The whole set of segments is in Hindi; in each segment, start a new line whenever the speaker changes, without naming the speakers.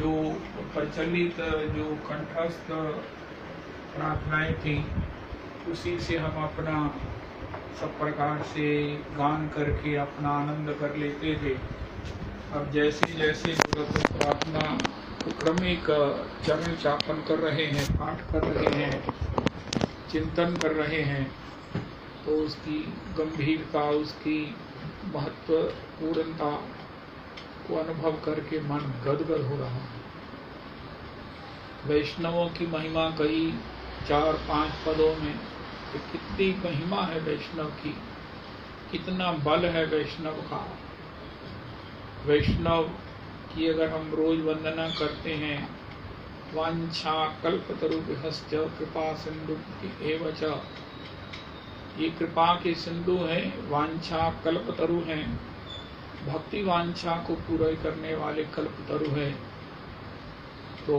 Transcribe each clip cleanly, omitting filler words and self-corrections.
जो प्रचलित जो कंठस्थ प्रार्थनाएं थी उसी से हम अपना सब प्रकार से गान करके अपना आनंद कर लेते थे। अब जैसे जैसे प्रार्थना क्रमिक चरण चापन कर रहे हैं, पाठ कर रहे हैं, चिंतन कर रहे हैं, तो उसकी गंभीरता, उसकी महत्वपूर्णता को अनुभव करके मन गदगद हो रहा है। वैष्णवों की महिमा कही 4-5 पदों में, तो कितनी महिमा है वैष्णव की, कितना बल है वैष्णव का। वैष्णव की अगर हम रोज वंदना करते हैं, वांछा कल्पतरुभ्यश्च कृपा सिंधु एव च, ये कृपा के सिंधु हैं, वांछा कल्पतरु हैं, भक्ति वांछा को पूरा करने वाले कल्पतरु हैं। तो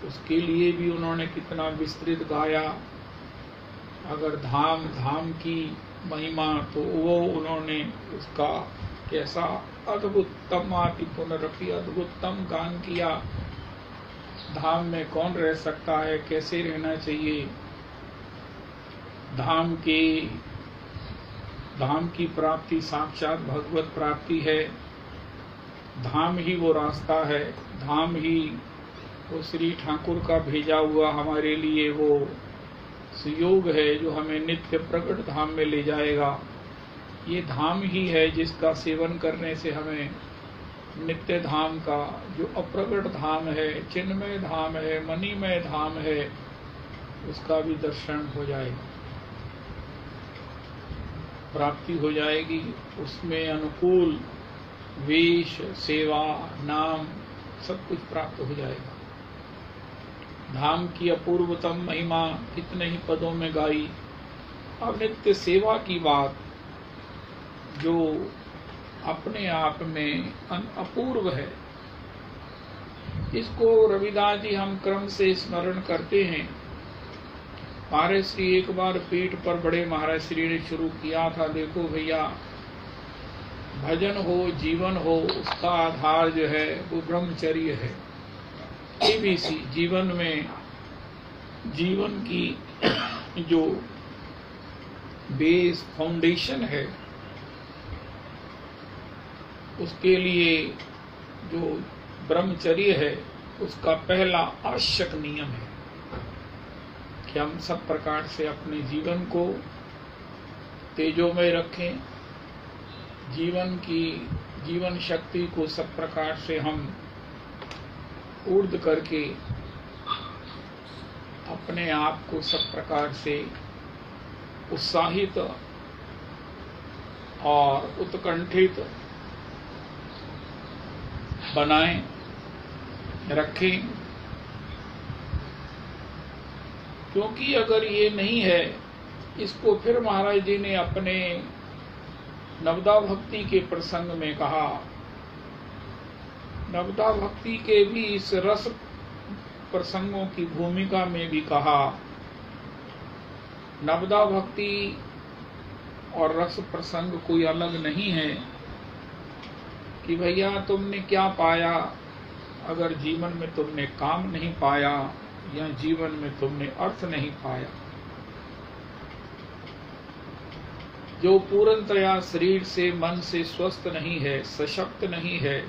उसके लिए भी उन्होंने कितना विस्तृत गाया। अगर धाम धाम की महिमा, तो वो उन्होंने उसका कैसा अद्भुतम आति पुनरपि अद्भुतम गान किया। धाम में कौन रह सकता है, कैसे रहना चाहिए, धाम की प्राप्ति साक्षात भगवत प्राप्ति है। धाम ही वो रास्ता है, धाम ही वो श्री ठाकुर का भेजा हुआ हमारे लिए वो सुयोग है जो हमें नित्य प्रकट धाम में ले जाएगा। ये धाम ही है जिसका सेवन करने से हमें नित्य धाम का, जो अप्रगट धाम है, चिन्मय धाम है, मणिमय धाम है, उसका भी दर्शन हो जाएगा, प्राप्ति हो जाएगी। उसमें अनुकूल वेश, सेवा, नाम सब कुछ प्राप्त हो जाएगा। धाम की अपूर्वतम महिमा कितने ही पदों में गाई। अब नित्य सेवा की बात, जो अपने आप में अपूर्व है, इसको रविदास जी हम क्रम से स्मरण करते हैं। महाराज श्री एक बार पीठ पर बड़े महाराज श्री ने शुरू किया था, देखो भैया, भजन हो, जीवन हो, उसका आधार जो है वो ब्रह्मचर्य है। ABC जीवन में, जीवन की जो बेस फाउंडेशन है, उसके लिए जो ब्रह्मचर्य है, उसका पहला आवश्यक नियम है कि हम सब प्रकार से अपने जीवन को तेजोमय रखें। जीवन शक्ति को सब प्रकार से हम ऊर्ध्व करके अपने आप को सब प्रकार से उत्साहित और उत्कंठित बनाएं, रखें। क्योंकि अगर ये नहीं है, इसको फिर महाराज जी ने अपने नवदा भक्ति के प्रसंग में कहा। नवदा भक्ति के भी इस रस प्रसंगों की भूमिका में भी कहा। नवदा भक्ति और रस प्रसंग कोई अलग नहीं है कि भैया तुमने क्या पाया अगर जीवन में तुमने काम नहीं पाया या जीवन में तुमने अर्थ नहीं पाया। जो पूर्णतया शरीर से, मन से स्वस्थ नहीं है, सशक्त नहीं है,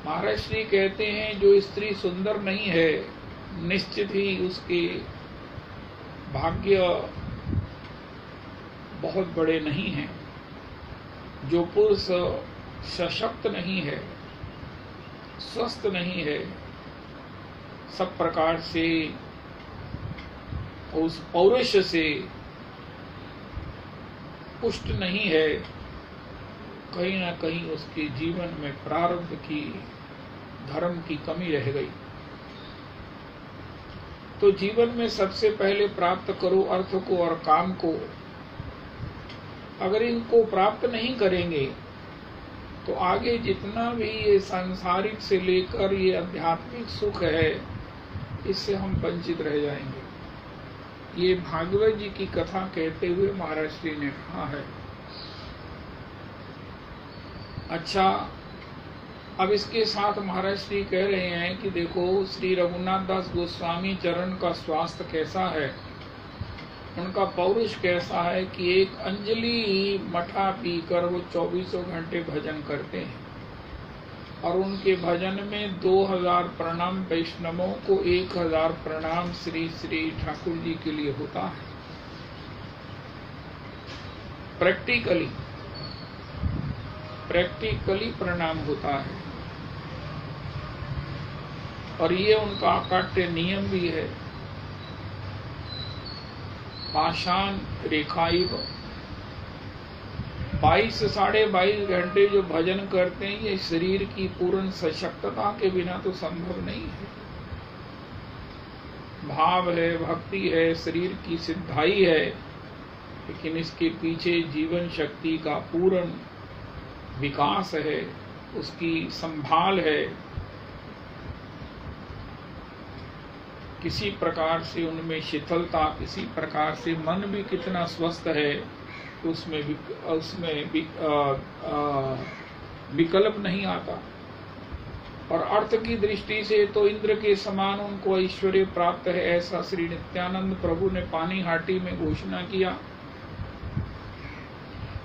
महाराज श्री कहते हैं जो स्त्री सुंदर नहीं है, निश्चित ही उसके भाग्य बहुत बड़े नहीं हैं। जो पुरुष सशक्त नहीं है, स्वस्थ नहीं है, सब प्रकार से उस पौरुष से पुष्ट नहीं है, कहीं ना कहीं उसके जीवन में प्रारब्ध की, धर्म की कमी रह गई। तो जीवन में सबसे पहले प्राप्त करो अर्थ को और काम को। अगर इनको प्राप्त नहीं करेंगे तो आगे जितना भी ये सांसारिक से लेकर ये आध्यात्मिक सुख है, इससे हम वंचित रह जाएंगे। ये भागवत जी की कथा कहते हुए महाराज श्री ने कहा है। अच्छा, अब इसके साथ महाराज श्री कह रहे हैं कि देखो श्री रघुनाथ दास गोस्वामी चरण का स्वास्थ्य कैसा है, उनका पौरुष कैसा है कि एक अंजलि मठा पीकर वो 24 घंटे भजन करते हैं और उनके भजन में 2000 प्रणाम वैष्णवों को 1000 प्रणाम श्री श्री ठाकुर जी के लिए होता है। प्रैक्टिकली प्रणाम होता है और ये उनका अकाट्य नियम भी है। पाषाण रेखाइव 22 साढ़े 22 घंटे जो भजन करते हैं, ये शरीर की पूर्ण सशक्तता के बिना तो संभव नहीं है। भाव है, भक्ति है, शरीर की सिद्धाई है, लेकिन इसके पीछे जीवन शक्ति का पूर्ण विकास है, उसकी संभाल है। किसी प्रकार से उनमें शिथिलता, किसी प्रकार से मन भी कितना स्वस्थ है, उसमें विकल्प नहीं आता। और अर्थ की दृष्टि से तो इंद्र के समान उनको ऐश्वर्य प्राप्त है, ऐसा श्री नित्यानंद प्रभु ने पानी हाटी में घोषणा किया।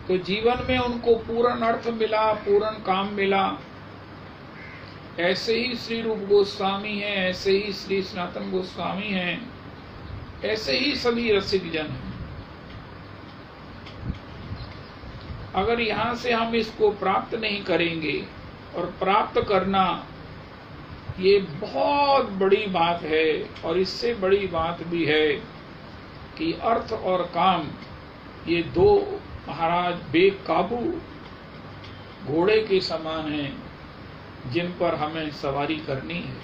तो जीवन में उनको पूर्ण अर्थ मिला, पूर्ण काम मिला। ऐसे ही श्री रूप गोस्वामी हैं, ऐसे ही श्री सनातन गोस्वामी हैं, ऐसे ही सभी रसिक जन हैं। अगर यहां से हम इसको प्राप्त नहीं करेंगे, और प्राप्त करना ये बहुत बड़ी बात है, और इससे बड़ी बात भी है कि अर्थ और काम ये दो महाराज बेकाबू घोड़े के समान हैं, जिन पर हमें सवारी करनी है,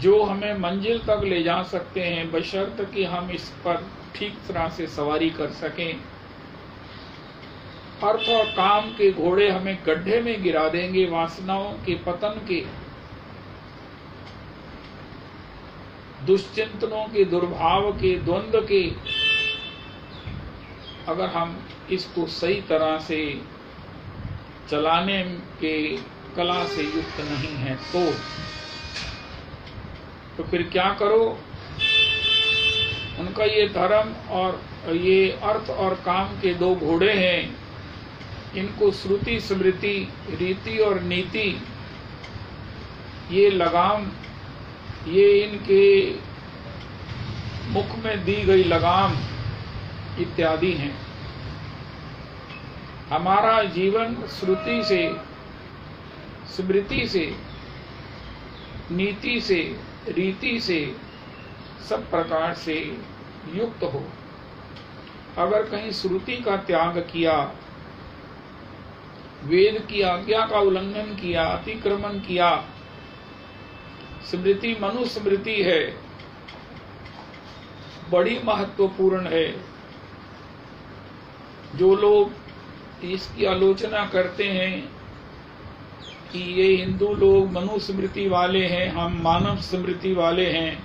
जो हमें मंजिल तक ले जा सकते हैं, बशर्त कि हम इस पर ठीक तरह से सवारी कर सकें। अर्थ और काम के घोड़े हमें गड्ढे में गिरा देंगे, वासनाओं के पतन के, दुश्चिंतनों के, दुर्भाव के, द्वंद्व के। अगर हम इसको सही तरह से चलाने के कला से युक्त नहीं है तो फिर क्या करो? उनका ये धर्म और ये अर्थ और काम के दो घोड़े हैं, इनको श्रुति स्मृति, रीति और नीति, ये लगाम, ये इनके मुख में दी गई लगाम इत्यादि हैं। हमारा जीवन श्रुति से, स्मृति से, नीति से, रीति से सब प्रकार से युक्त हो। अगर कहीं श्रुति का त्याग किया, वेद की आज्ञा का उल्लंघन किया, अतिक्रमण किया, स्मृति मनुस्मृति है, बड़ी महत्वपूर्ण है। जो लोग इसकी आलोचना करते हैं कि ये हिंदू लोग मनुस्मृति वाले हैं, हम मानव स्मृति वाले हैं,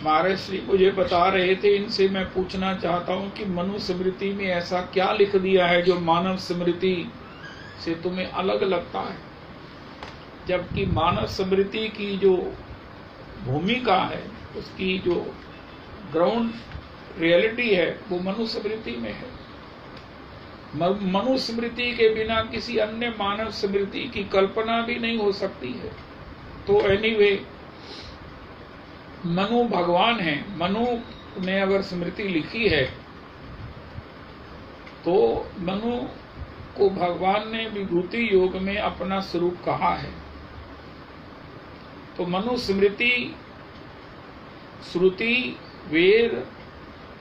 महाराज श्री मुझे बता रहे थे, इनसे मैं पूछना चाहता हूं कि मनुस्मृति में ऐसा क्या लिख दिया है जो मानव स्मृति से तुम्हें अलग लगता है, जबकि मानव स्मृति की जो भूमिका है, उसकी जो ग्राउंड रियलिटी है, वो मनुस्मृति में है। मनुस्मृति के बिना किसी अन्य मानव स्मृति की कल्पना भी नहीं हो सकती है। तो एनीवे, मनु भगवान है। मनु ने अगर स्मृति लिखी है तो मनु को भगवान ने विभूति योग में अपना स्वरूप कहा है। तो मनु स्मृति, श्रुति, वेद,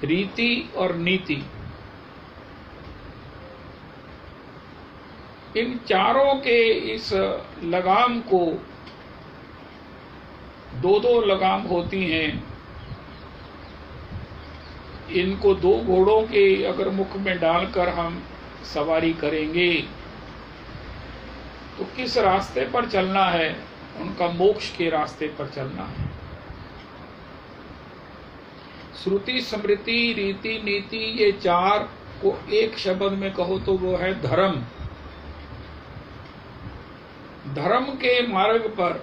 रीति और नीति, इन चारों के इस लगाम को, दो दो लगाम होती हैं, इनको दो घोड़ों के अगर मुख में डालकर हम सवारी करेंगे तो किस रास्ते पर चलना है? उनका मोक्ष के रास्ते पर चलना है। श्रुति, स्मृति, रीति, नीति, ये चार को एक शब्द में कहो तो वो है धर्म। धर्म के मार्ग पर,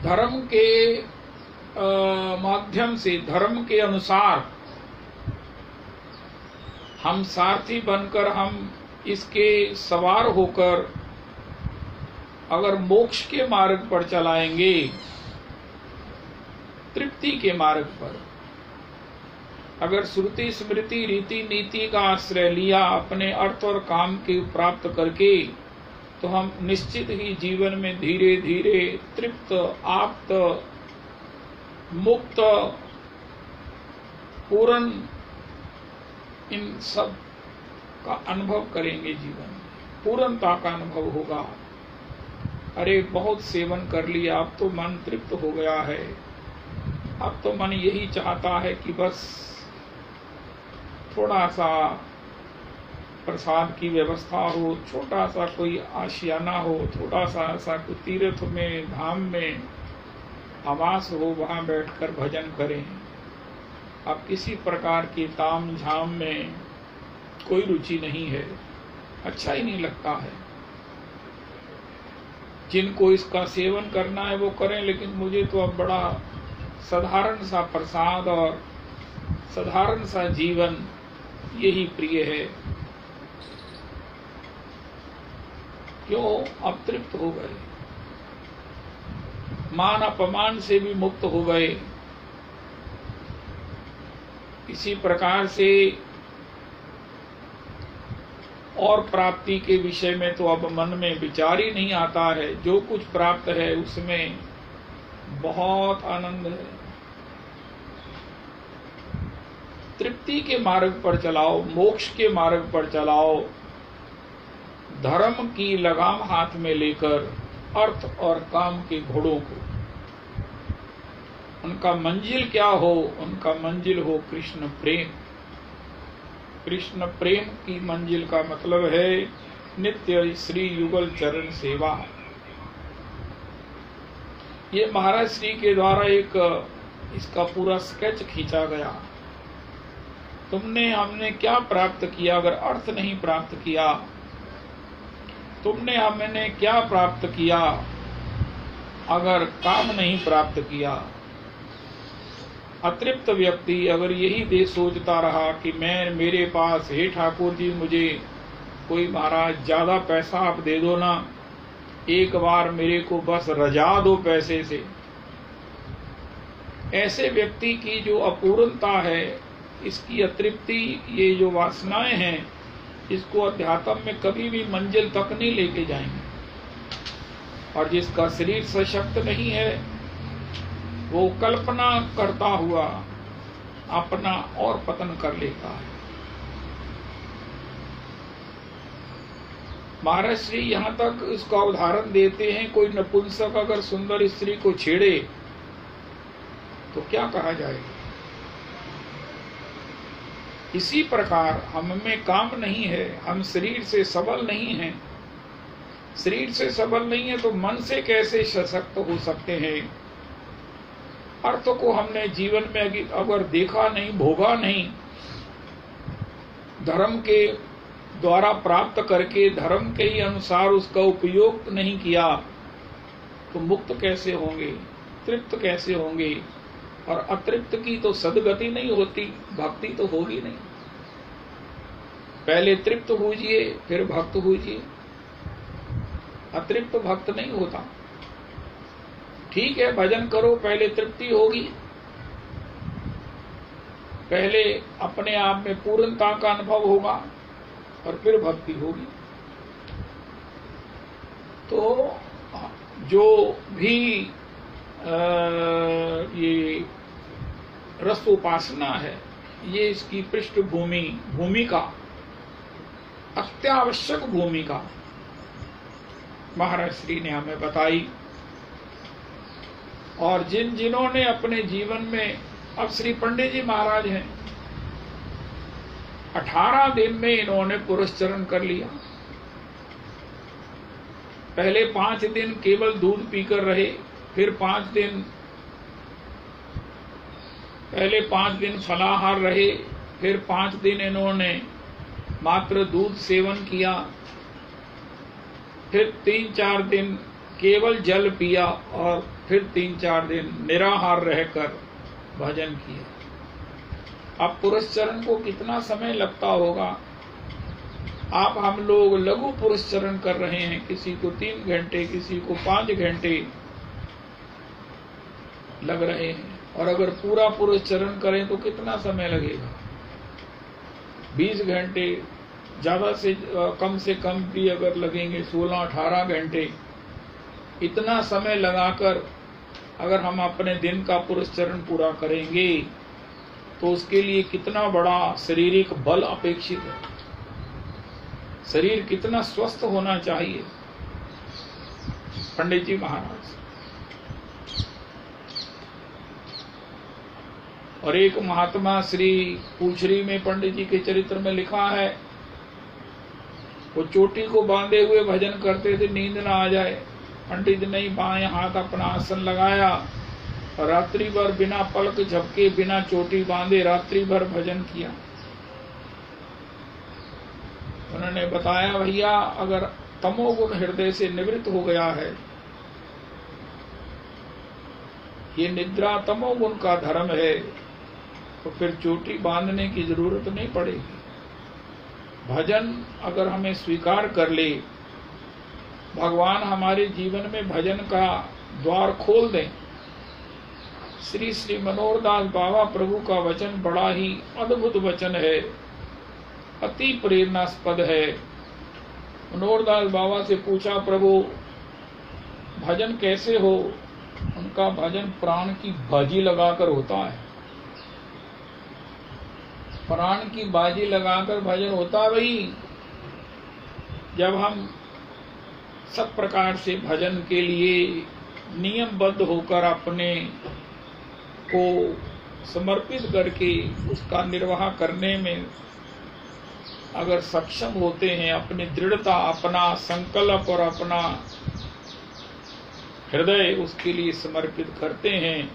धर्म के माध्यम से, धर्म के अनुसार हम सारथी बनकर, हम इसके सवार होकर अगर मोक्ष के मार्ग पर चलाएंगे, तृप्ति के मार्ग पर, अगर श्रुति स्मृति रीति नीति का आश्रय लिया अपने अर्थ और काम के प्राप्त करके, तो हम निश्चित ही जीवन में धीरे धीरे तृप्त, आप्त, मुक्त, पूर्ण इन सब का अनुभव करेंगे। जीवन में पूर्णता का अनुभव होगा। अरे बहुत सेवन कर लिया, अब तो मन तृप्त हो गया है, अब तो मन यही चाहता है कि बस थोड़ा सा प्रसाद की व्यवस्था हो, छोटा सा कोई आशियाना हो, थोड़ा सा ऐसा कोई तीर्थ में, धाम में आवास हो, वहां बैठकर भजन करें। अब किसी प्रकार की ताम झाम में कोई रुचि नहीं है, अच्छा ही नहीं लगता है। जिनको इसका सेवन करना है वो करें, लेकिन मुझे तो अब बड़ा साधारण सा प्रसाद और साधारण सा जीवन यही प्रिय है। क्यों? अब तृप्त हो गए, मान अपमान से भी मुक्त हो गए। इसी प्रकार से और प्राप्ति के विषय में तो अब मन में विचार ही नहीं आता है। जो कुछ प्राप्त है उसमें बहुत आनंद है। तृप्ति के मार्ग पर चलाओ, मोक्ष के मार्ग पर चलाओ, धर्म की लगाम हाथ में लेकर अर्थ और काम के घोड़ों को। उनका मंजिल क्या हो? उनका मंजिल हो कृष्ण प्रेम। कृष्ण प्रेम की मंजिल का मतलब है नित्य श्री युगल चरण सेवा। ये महाराज श्री के द्वारा एक इसका पूरा स्केच खींचा गया। तुमने हमने क्या प्राप्त किया अगर अर्थ नहीं प्राप्त किया? तुमने हमने क्या प्राप्त किया अगर काम नहीं प्राप्त किया? अतृप्त व्यक्ति अगर यही दे सोचता रहा कि मैं, मेरे पास, हे ठाकुर जी मुझे कोई महाराज ज्यादा पैसा आप दे दो ना, एक बार मेरे को बस रजा दो पैसे से, ऐसे व्यक्ति की जो अपूर्णता है, इसकी अतृप्ति, ये जो वासनाएं हैं, इसको अध्यात्म में कभी भी मंजिल तक नहीं लेके जाएंगे। और जिसका शरीर सशक्त नहीं है, वो कल्पना करता हुआ अपना और पतन कर लेता है। महाराज श्री यहाँ तक इसका उदाहरण देते हैं, कोई नपुंसक अगर सुंदर स्त्री को छेड़े तो क्या कहा जाएगा? इसी प्रकार हम में काम नहीं है, हम शरीर से सबल नहीं हैं। शरीर से सबल नहीं है तो मन से कैसे सशक्त हो सकते हैं? अर्थ को हमने जीवन में अगर देखा नहीं, भोगा नहीं, धर्म के द्वारा प्राप्त करके धर्म के ही अनुसार उसका उपयोग नहीं किया, तो मुक्त कैसे होंगे? तृप्त कैसे होंगे? और अतृप्त की तो सदगति नहीं होती, भक्ति तो होगी नहीं। पहले तृप्त होइए फिर भक्त होइए, अतृप्त भक्त नहीं होता। ठीक है, भजन करो, पहले तृप्ति होगी, पहले अपने आप में पूर्णता का अनुभव होगा और फिर भक्ति होगी। तो जो भी ये रसोपासना है, ये इसकी पृष्ठभूमि, भूमिका, अत्यावश्यक भूमिका महाराज श्री ने हमें बताई। और जिन्होंने अपने जीवन में, अब श्री पंडित जी महाराज हैं, 18 दिन में इन्होंने पुरस्चरण कर लिया। पहले 5 दिन केवल दूध पीकर रहे, फिर 5 दिन, पहले 5 दिन फलाहार रहे, फिर 5 दिन इन्होंने मात्र दूध सेवन किया, फिर 3-4 दिन केवल जल पिया और फिर 3-4 दिन निराहार रहकर भजन किया। अब पुरुष चरण को कितना समय लगता होगा? आप हम लोग लघु पुरुष चरण कर रहे हैं, किसी को 3 घंटे, किसी को 5 घंटे लग रहे हैं, और अगर पूरा पुरुष चरण करें तो कितना समय लगेगा? 20 घंटे, ज्यादा से कम भी अगर लगेंगे 16-18 घंटे। इतना समय लगाकर अगर हम अपने दिन का पुरुष चरण पूरा करेंगे तो उसके लिए कितना बड़ा शारीरिक बल अपेक्षित है, शरीर कितना स्वस्थ होना चाहिए। पंडित जी महाराज और एक महात्मा श्री पूछरी में पंडित जी के चरित्र में लिखा है, वो चोटी को बांधे हुए भजन करते थे, नींद ना आ जाए। पंडित ने बाएं हाथ अपना आसन लगाया और रात्रि भर बिना पलक झपके, बिना चोटी बांधे रात्रि भर भजन किया। उन्होंने बताया, भैया अगर तमोगुण हृदय से निवृत्त हो गया है, ये निद्रा तमोगुण का धर्म है, तो फिर चोटी बांधने की जरूरत नहीं पड़ेगी। भजन अगर हमें स्वीकार कर ले, भगवान हमारे जीवन में भजन का द्वार खोल दें। श्री श्री मनोहर दास बाबा प्रभु का वचन बड़ा ही अद्भुत वचन है, अति प्रेरणास्पद है। मनोहर दास बाबा से पूछा, प्रभु भजन कैसे हो? उनका भजन प्राण की बाजी लगाकर होता है। प्राण की बाजी लगाकर भजन होता है भाई, जब हम सब प्रकार से भजन के लिए नियमबद्ध होकर अपने को समर्पित करके उसका निर्वाह करने में अगर सक्षम होते हैं, अपनी दृढ़ता, अपना संकल्प और अपना हृदय उसके लिए समर्पित करते हैं,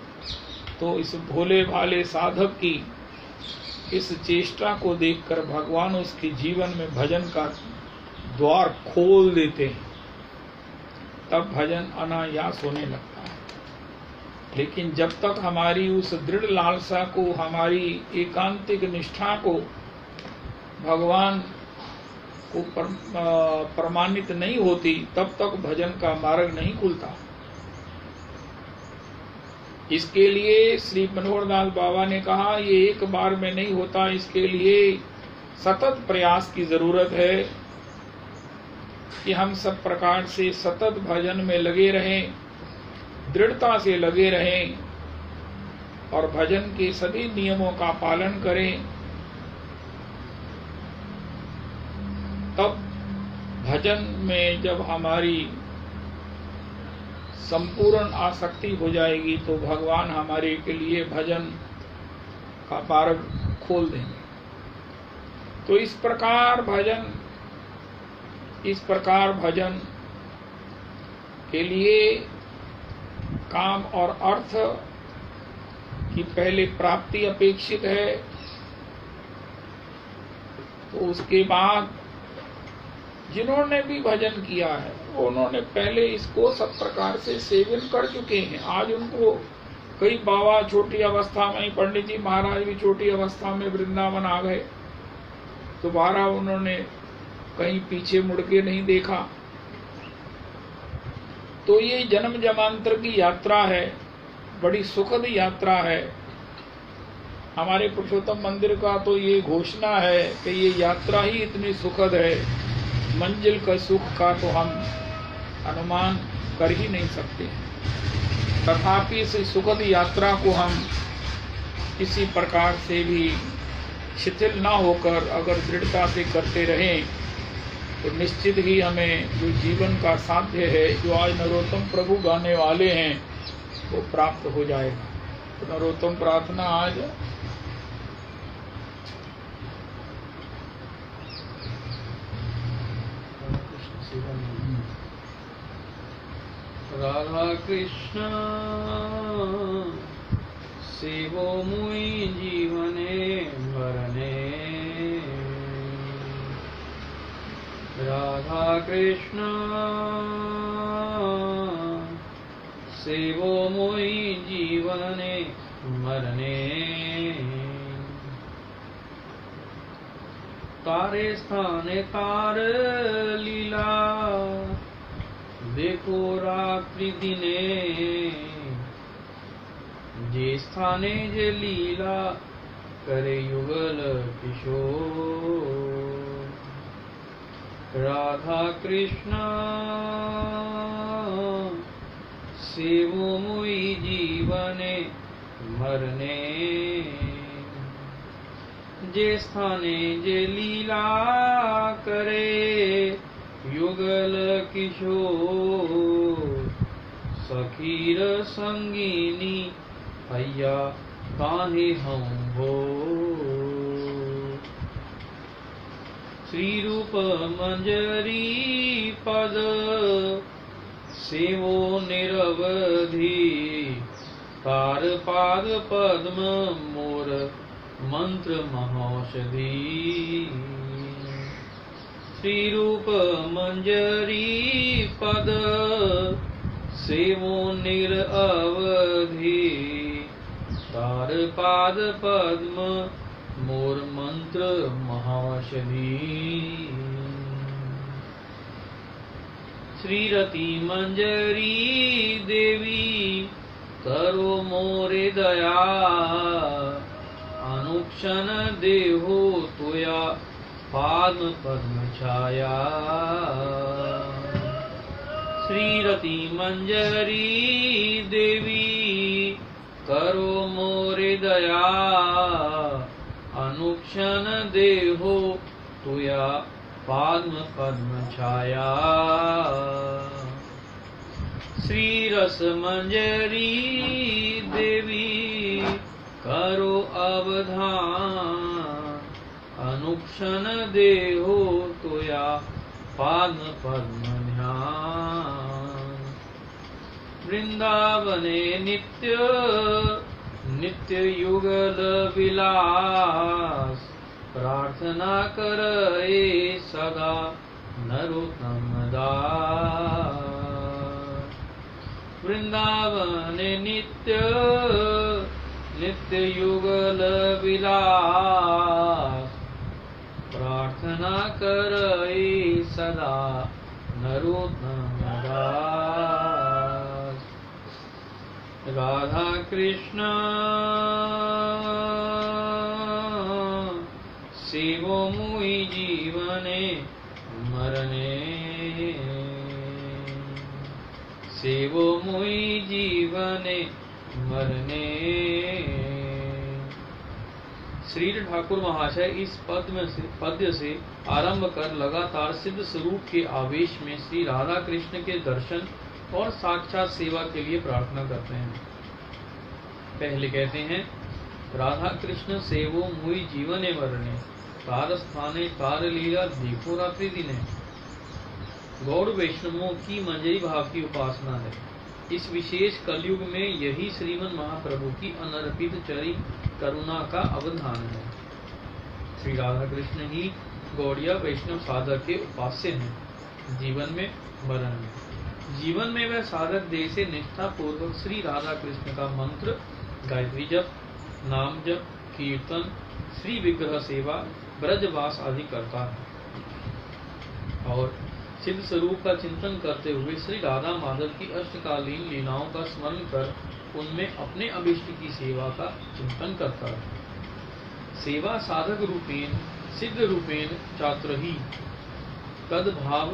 तो इस भोले भाले साधक की इस चेष्टा को देखकर भगवान उसके जीवन में भजन का द्वार खोल देते हैं। तब भजन अनायास होने लगता है। लेकिन जब तक हमारी उस दृढ़ लालसा को, हमारी एकांतिक निष्ठा को भगवान को प्रमाणित नहीं होती, तब तक भजन का मार्ग नहीं खुलता। इसके लिए श्री मनोहर दास बाबा ने कहा, ये एक बार में नहीं होता, इसके लिए सतत प्रयास की जरूरत है कि हम सब प्रकार से सतत भजन में लगे रहें, दृढ़ता से लगे रहें और भजन के सभी नियमों का पालन करें। तब भजन में जब हमारी संपूर्ण आसक्ति हो जाएगी तो भगवान हमारे के लिए भजन का मार्ग खोल देंगे। तो इस प्रकार भजन के लिए काम और अर्थ की पहले प्राप्ति अपेक्षित है, तो उसके बाद जिन्होंने भी भजन किया है उन्होंने पहले इसको सब प्रकार से सेवन कर चुके हैं। आज उनको कई बाबा छोटी अवस्था में, पंडित जी महाराज भी छोटी अवस्था में वृंदावन आ गए, दोबारा उन्होंने कहीं पीछे मुड़ के नहीं देखा। तो ये जन्म जन्मांतर की यात्रा है, बड़ी सुखद यात्रा है। हमारे पुरुषोत्तम मंदिर का तो ये घोषणा है कि ये यात्रा ही इतनी सुखद है, मंजिल का सुख का तो हम अनुमान कर ही नहीं सकते। तथापि इस सुखद यात्रा को हम किसी प्रकार से भी शिथिल ना होकर अगर दृढ़ता से करते रहें तो निश्चित ही हमें जो जीवन का साध्य है, जो आज नरोत्तम प्रभु गाने वाले हैं, वो प्राप्त हो जाएगा। तो नरोत्तम प्रार्थना आज
राधा कृष्ण शिवो मुई जीवने भरने, राधा कृष्ण सेवो मोहि जीवने मरने, तारे स्थाने तार लीला, देखो रात्रि दिने, जे स्थाने जे लीला, करे युगल किशोर। राधा कृष्ण सेवो मोहि जीवने मरने, जे स्थाने जे लीला, करे युगल किशोर। सखीर संगीनी हैया काहे हम हो, श्री रूप मंजरी पद सेवो निरवधि, तार पाद पद्म मोर मंत्र महौषधि। श्री रूप मंजरी पद सेवो निरवधि, तार पाद पद्म मोर मंत्र महौषधि। श्रीरति मंजरी देवी करो मोरे दया, अनुक्षण देहो तुया पाद्म पद्म छाया। श्रीरति मंजरी देवी करो मोरे दया, अनुक्षण देहो तुया पाद्म पद्म छाया। श्री रस मंजरी देवी करो अवधान, अनुक्षण देहो तुया पाद्म पद्म ध्यान। वृंदावने नित्य नित्य युगल विलास, प्रार्थना करे सदा नरोत्तम दास। वृंदावने नित्य नित्य युगल विलास, प्रार्थना करे सदा नरोत्तम दास। राधा कृष्ण सेवो मोहि जीवने मरने, सेवो मोहि जीवने मरने। श्री ठाकुर महाशय इस पद्य से आरंभ कर लगातार सिद्ध स्वरूप के आवेश में श्री राधा कृष्ण के दर्शन और साक्षात सेवा के लिए प्रार्थना करते हैं। पहले कहते हैं, राधा कृष्ण सेवो मोहि जीवने मरने, तार स्थाने तार लीला देखो रात्रि दिने। गौड़ वैष्णवों की मंजरी भाव की उपासना है। इस विशेष कलयुग में यही श्रीमन महाप्रभु की अनर्पित चरी करुणा का अवधान है। श्री राधा कृष्ण ही गौड़िया वैष्णव साधक के उपास्य हैं, जीवन में मरण में। जीवन में वह साधक देह से निष्ठा पूर्वक श्री राधा कृष्ण का मंत्र, गायत्री जप, नाम जप, कीर्तन, श्री विग्रह सेवा, ब्रजवास आदि करता है और सिद्ध स्वरूप का चिंतन करते हुए श्री राधा माधव की अष्टकालीन लीलाओं का स्मरण कर उनमें अपने अभिष्ट की सेवा का चिंतन करता है। सेवा साधक रूपेण सिद्ध रूपेण चातुरही तद भाव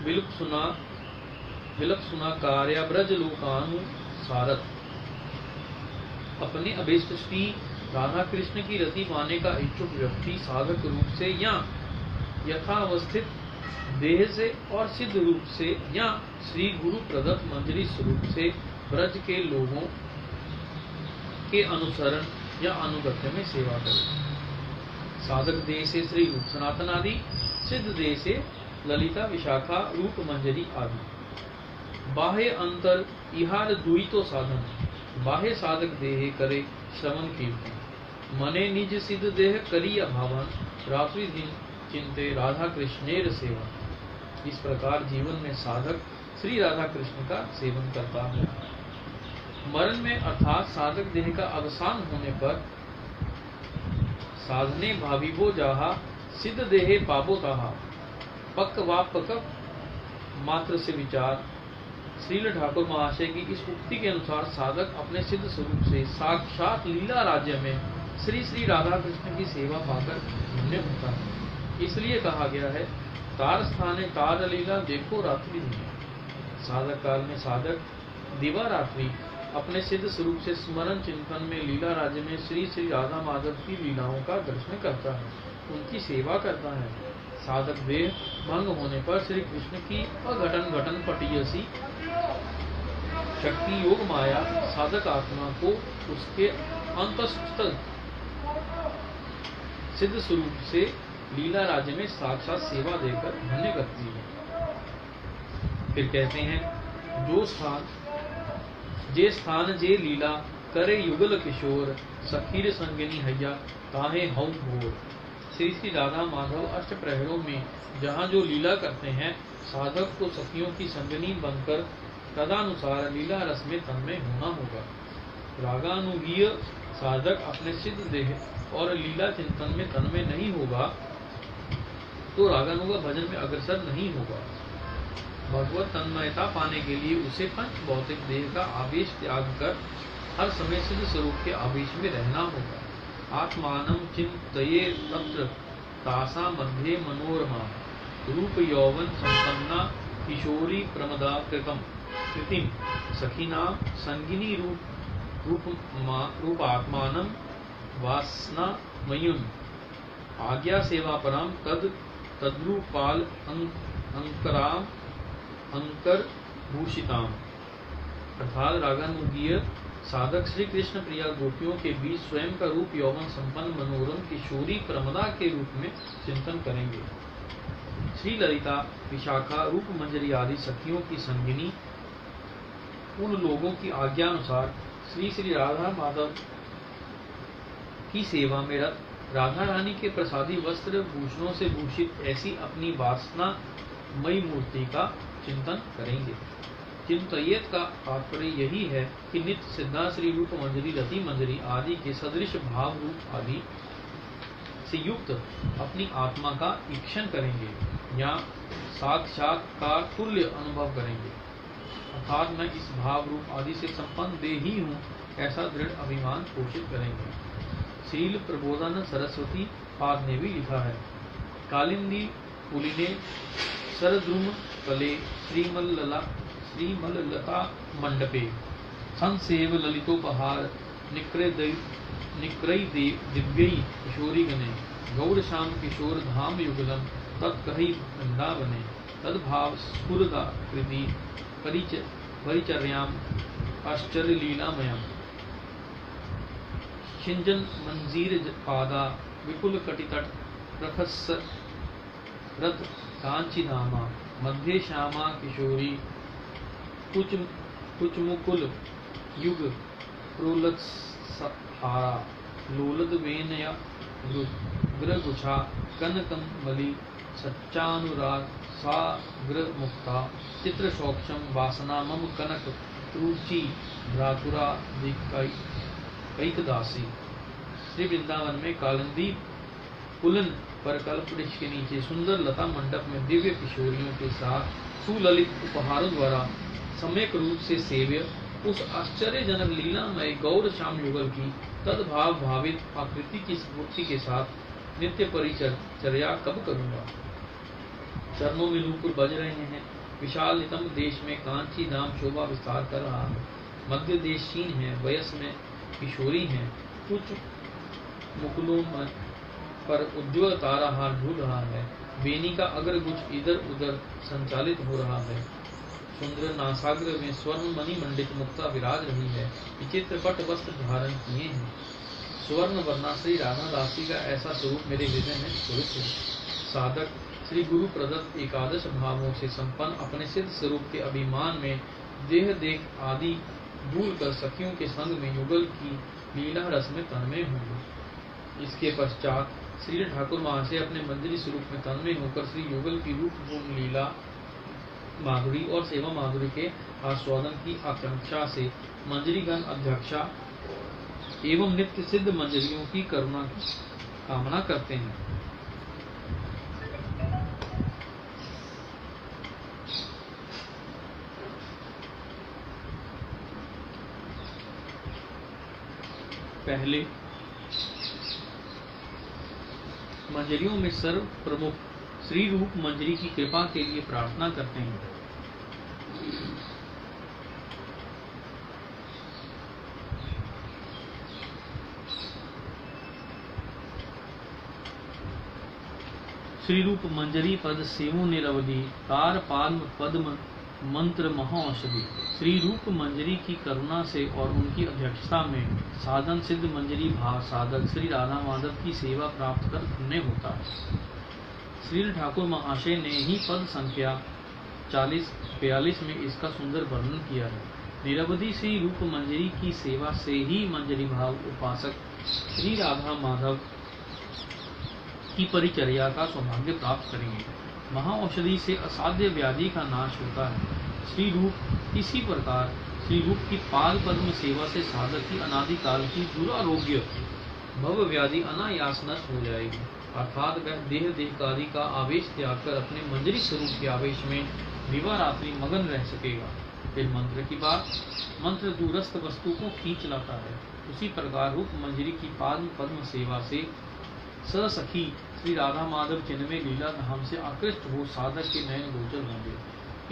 विलप सुना कार्य ब्रज लोकानु सारथ। अपने अभिष्ट श्री राधा कृष्ण की रति पाने का इच्छुक व्यक्ति साधक रूप से या यथावस्थित देह से और सिद्ध रूप से या श्री गुरु प्रदत्त मंजरी स्वरूप से ब्रज के लोगों के अनुसरण या अनुगत्य में सेवा करे। साधक देह से श्री रूप सनातन आदि, सिद्ध देह से ललिता विशाखा रूप मंजरी आदि। बाह्य अंतर इहार दुई तो साधन, बाह्य साधक देह करे श्रवण कीर्तन, मने निज सिद्ध देह करिया भावन, रात्रि दिन चिंते राधा कृष्णेर सेवा। इस प्रकार जीवन में साधक श्री राधा कृष्ण का सेवन करता है। मरण में अर्थात साधक देह का अवसान होने पर साधने भाविबो जाहा सिद्ध देहे पाबो ताहा पक्क वा पक मात्र से विचार। श्रील ठाकुर महाशय की इस उक्ति के अनुसार साधक अपने सिद्ध स्वरूप से साक्षात लीला राज्य में श्री श्री राधा कृष्ण की सेवा पाकर धन्य होता है। इसलिए कहा गया है तार स्थाने तार लीला देखो रात्रि दिन। साधक काल में साधक दिवा रात्रि अपने सिद्ध स्वरूप से स्मरण चिंतन में लीला राज्य में श्री श्री राधा माधव की लीलाओं का दर्शन करता है, उनकी सेवा करता है। साधक देह भंग होने पर श्री कृष्ण की अघटन घटन पटीयसी शक्ति योग माया साधक आत्मा को उसके अंतस्थ सिद्ध स्वरूप से लीला राज्य में साक्षात सेवा देकर धन्य करती है। फिर कहते हैं जे स्थान जे लीला करे युगल किशोर सखीर संगिनी हैया ताहे हौ भोर। श्री श्री राधा माधव अष्ट प्रहरों में जहाँ जो लीला करते हैं साधक को सखियों की संगिनी बनकर तदानुसार लीला रस में तन्मय होना होगा। रागानुगीय साधक अपने सिद्ध देह और लीला चिंतन में तन्मय नहीं होगा तो रागानुगा भजन में अग्रसर नहीं होगा। भगवत तन्मयता पाने के लिए उसे पंच भौतिक देह का आवेश त्याग कर हर समय सिद्ध स्वरूप के आवेश में रहना होगा। आत्मानं चिंतये तत्र तासा मध्ये मनोरमा रूप यौवन संपन्ना किशोरी प्रमदा कृतिम सखीना संगिनी रूप आत्मानं वासना मयुन आज्ञा सेवा परम तद्रूपाल अंकराम अंकर भूषिताम। अर्थात रागानुगीय साधक श्री कृष्ण प्रिया गोपियों के बीच स्वयं का रूप यौवन संपन्न मनोरम किशोरी प्रमदा के रूप में चिंतन करेंगे। श्री ललिता विशाखा रूप मंजरी आदि सखियों की संगिनी उन लोगों की आज्ञा अनुसार श्री श्री राधा माधव की सेवा में रत राधा रानी के प्रसादी वस्त्र भूषणों से भूषित ऐसी अपनी वासना मई मूर्ति का चिंतन करेंगे। चिंतयेत का तात्पर्य यही है कि नित्य सिद्धा श्री रूप मंजरी रति मंजरी आदि के सदृश भाव रूप आदि से युक्त अपनी आत्मा का ईक्षण करेंगे या साक्षात्कार तुल्य अनुभव करेंगे। अर्थात मैं इस भाव रूप आदि से संपन्न देही हूँ ऐसा दृढ़ अभिमान पोषित करेंगे। श्रील प्रबोधन सरस्वती पाद ने भी लिखा है कालिंदी पुलिने सरद्रुम कले श्रीमल्लता मंडपे संसेव ललितोपहार निक्रय दिव्यै किशोरी गणे गौड़ श्याम किशोर धाम युगलम तत्कहि वृंदावने तद्भाव स्फुरदा कृति परिचर्याम आश्चर्य लीलामयम् शिंजन मंजीर पादा विपुल कटितट प्रखस्स रथ कांची धामा मध्य श्यामा किशोरी कुचमुकुल युग प्रोलत्सहारा लोलद वेनया ग्रगुछा कनकम मलि सच्चानुराग साग्र मुक्ता चित्र सौक्षम वासना मम कनक रुचि भ्रातुरा कैकदासी। श्री वृंदावन में कालिंदी पुलन पर कल्प वृक्ष के नीचे सुंदर लता मंडप में दिव्य किशोरियों के साथ सुललित उपहारों द्वारा सम्यक रूप से सेव्य उस आश्चर्यजनक लीलामय गौर श्याम युगल की तद्भाव भावित आकृति की स्फूर्ति के साथ नित्य परिचर्या कब करूंगा। चरणों में नूपुर बज रहे हैं। विशाल नितंब देश में कांची धाम शोभा विस्तार कर रहा है। मध्य देश चीन है, वयस में किशोरी है, कुछ मुकुलों पर उज्ज्वल ताराहार झूल रहा है। वेणी का अग्रगुच्छ इधर उधर संचालित हो रहा है। सुंदर नासाग्र में स्वर्ण मणि मंडित मुक्ता विराज रही है। विचित्र पट वस्त्र धारण किए हैं। स्वर्ण वर्णा श्री राधा दासी का ऐसा स्वरूप मेरे हृदय में स्फुरित है। साधक श्री गुरु प्रदत्त एकादश भावों से संपन्न अपने सिद्ध स्वरूप के अभिमान में देह देख आदि भूल कर सखियों के संग में युगल की लीला रस में तन्मय होंगे। इसके पश्चात श्री ठाकुर महाशय अपने मंजरी स्वरूप में तन्मय होकर श्री युगल की रूप गुण लीला माधुरी और सेवा माधुरी के आस्वादन की आकांक्षा से मंजरीगण अध्यक्षा एवं नित्य सिद्ध मंजरियों की करुणा की कामना करते हैं। पहले मंजरियों में सर्व प्रमुख श्री रूप मंजरी की कृपा के लिए प्रार्थना करते हैं। श्री रूप मंजरी पद सेवो निरवधि तार पाद्म पद्म मंत्र महाऔषधि। श्री रूप मंजरी की करुणा से और उनकी अध्यक्षता में साधन सिद्ध मंजरी भाव साधक श्री राधा माधव की सेवा प्राप्त कर धन्य होता है। श्री ठाकुर महाशय ने ही पद संख्या 40-42 में इसका सुंदर वर्णन किया है। निरवधि श्री रूप मंजरी की सेवा से ही मंजरी भाव उपासक श्री राधा माधव की परिचर्या का सौभाग्य प्राप्त करेंगे। महाऔषधि से असाध्य व्याधि का नाश होता है। श्री रूप इसी प्रकार श्री रूप की पाद पद्म सेवा से साधक की अनादिकाल की दुरारोग्य भव व्याधि अनायास नष्ट हो जाएगी, अर्थात वह देहादि का आवेश त्याग कर अपने मंजरी स्वरूप के आवेश में दिवारात्रि मगन रह सकेगा। फिर मंत्र की बात, मंत्र दूरस्थ वस्तु को खींच लाता है। उसी प्रकार रूप मंजरी की पाद पद्म सेवा से सखी श्री राधा माधव चिन्मय लीला धाम से आकृष्ट हो साधक के नयन गोचर होंगे।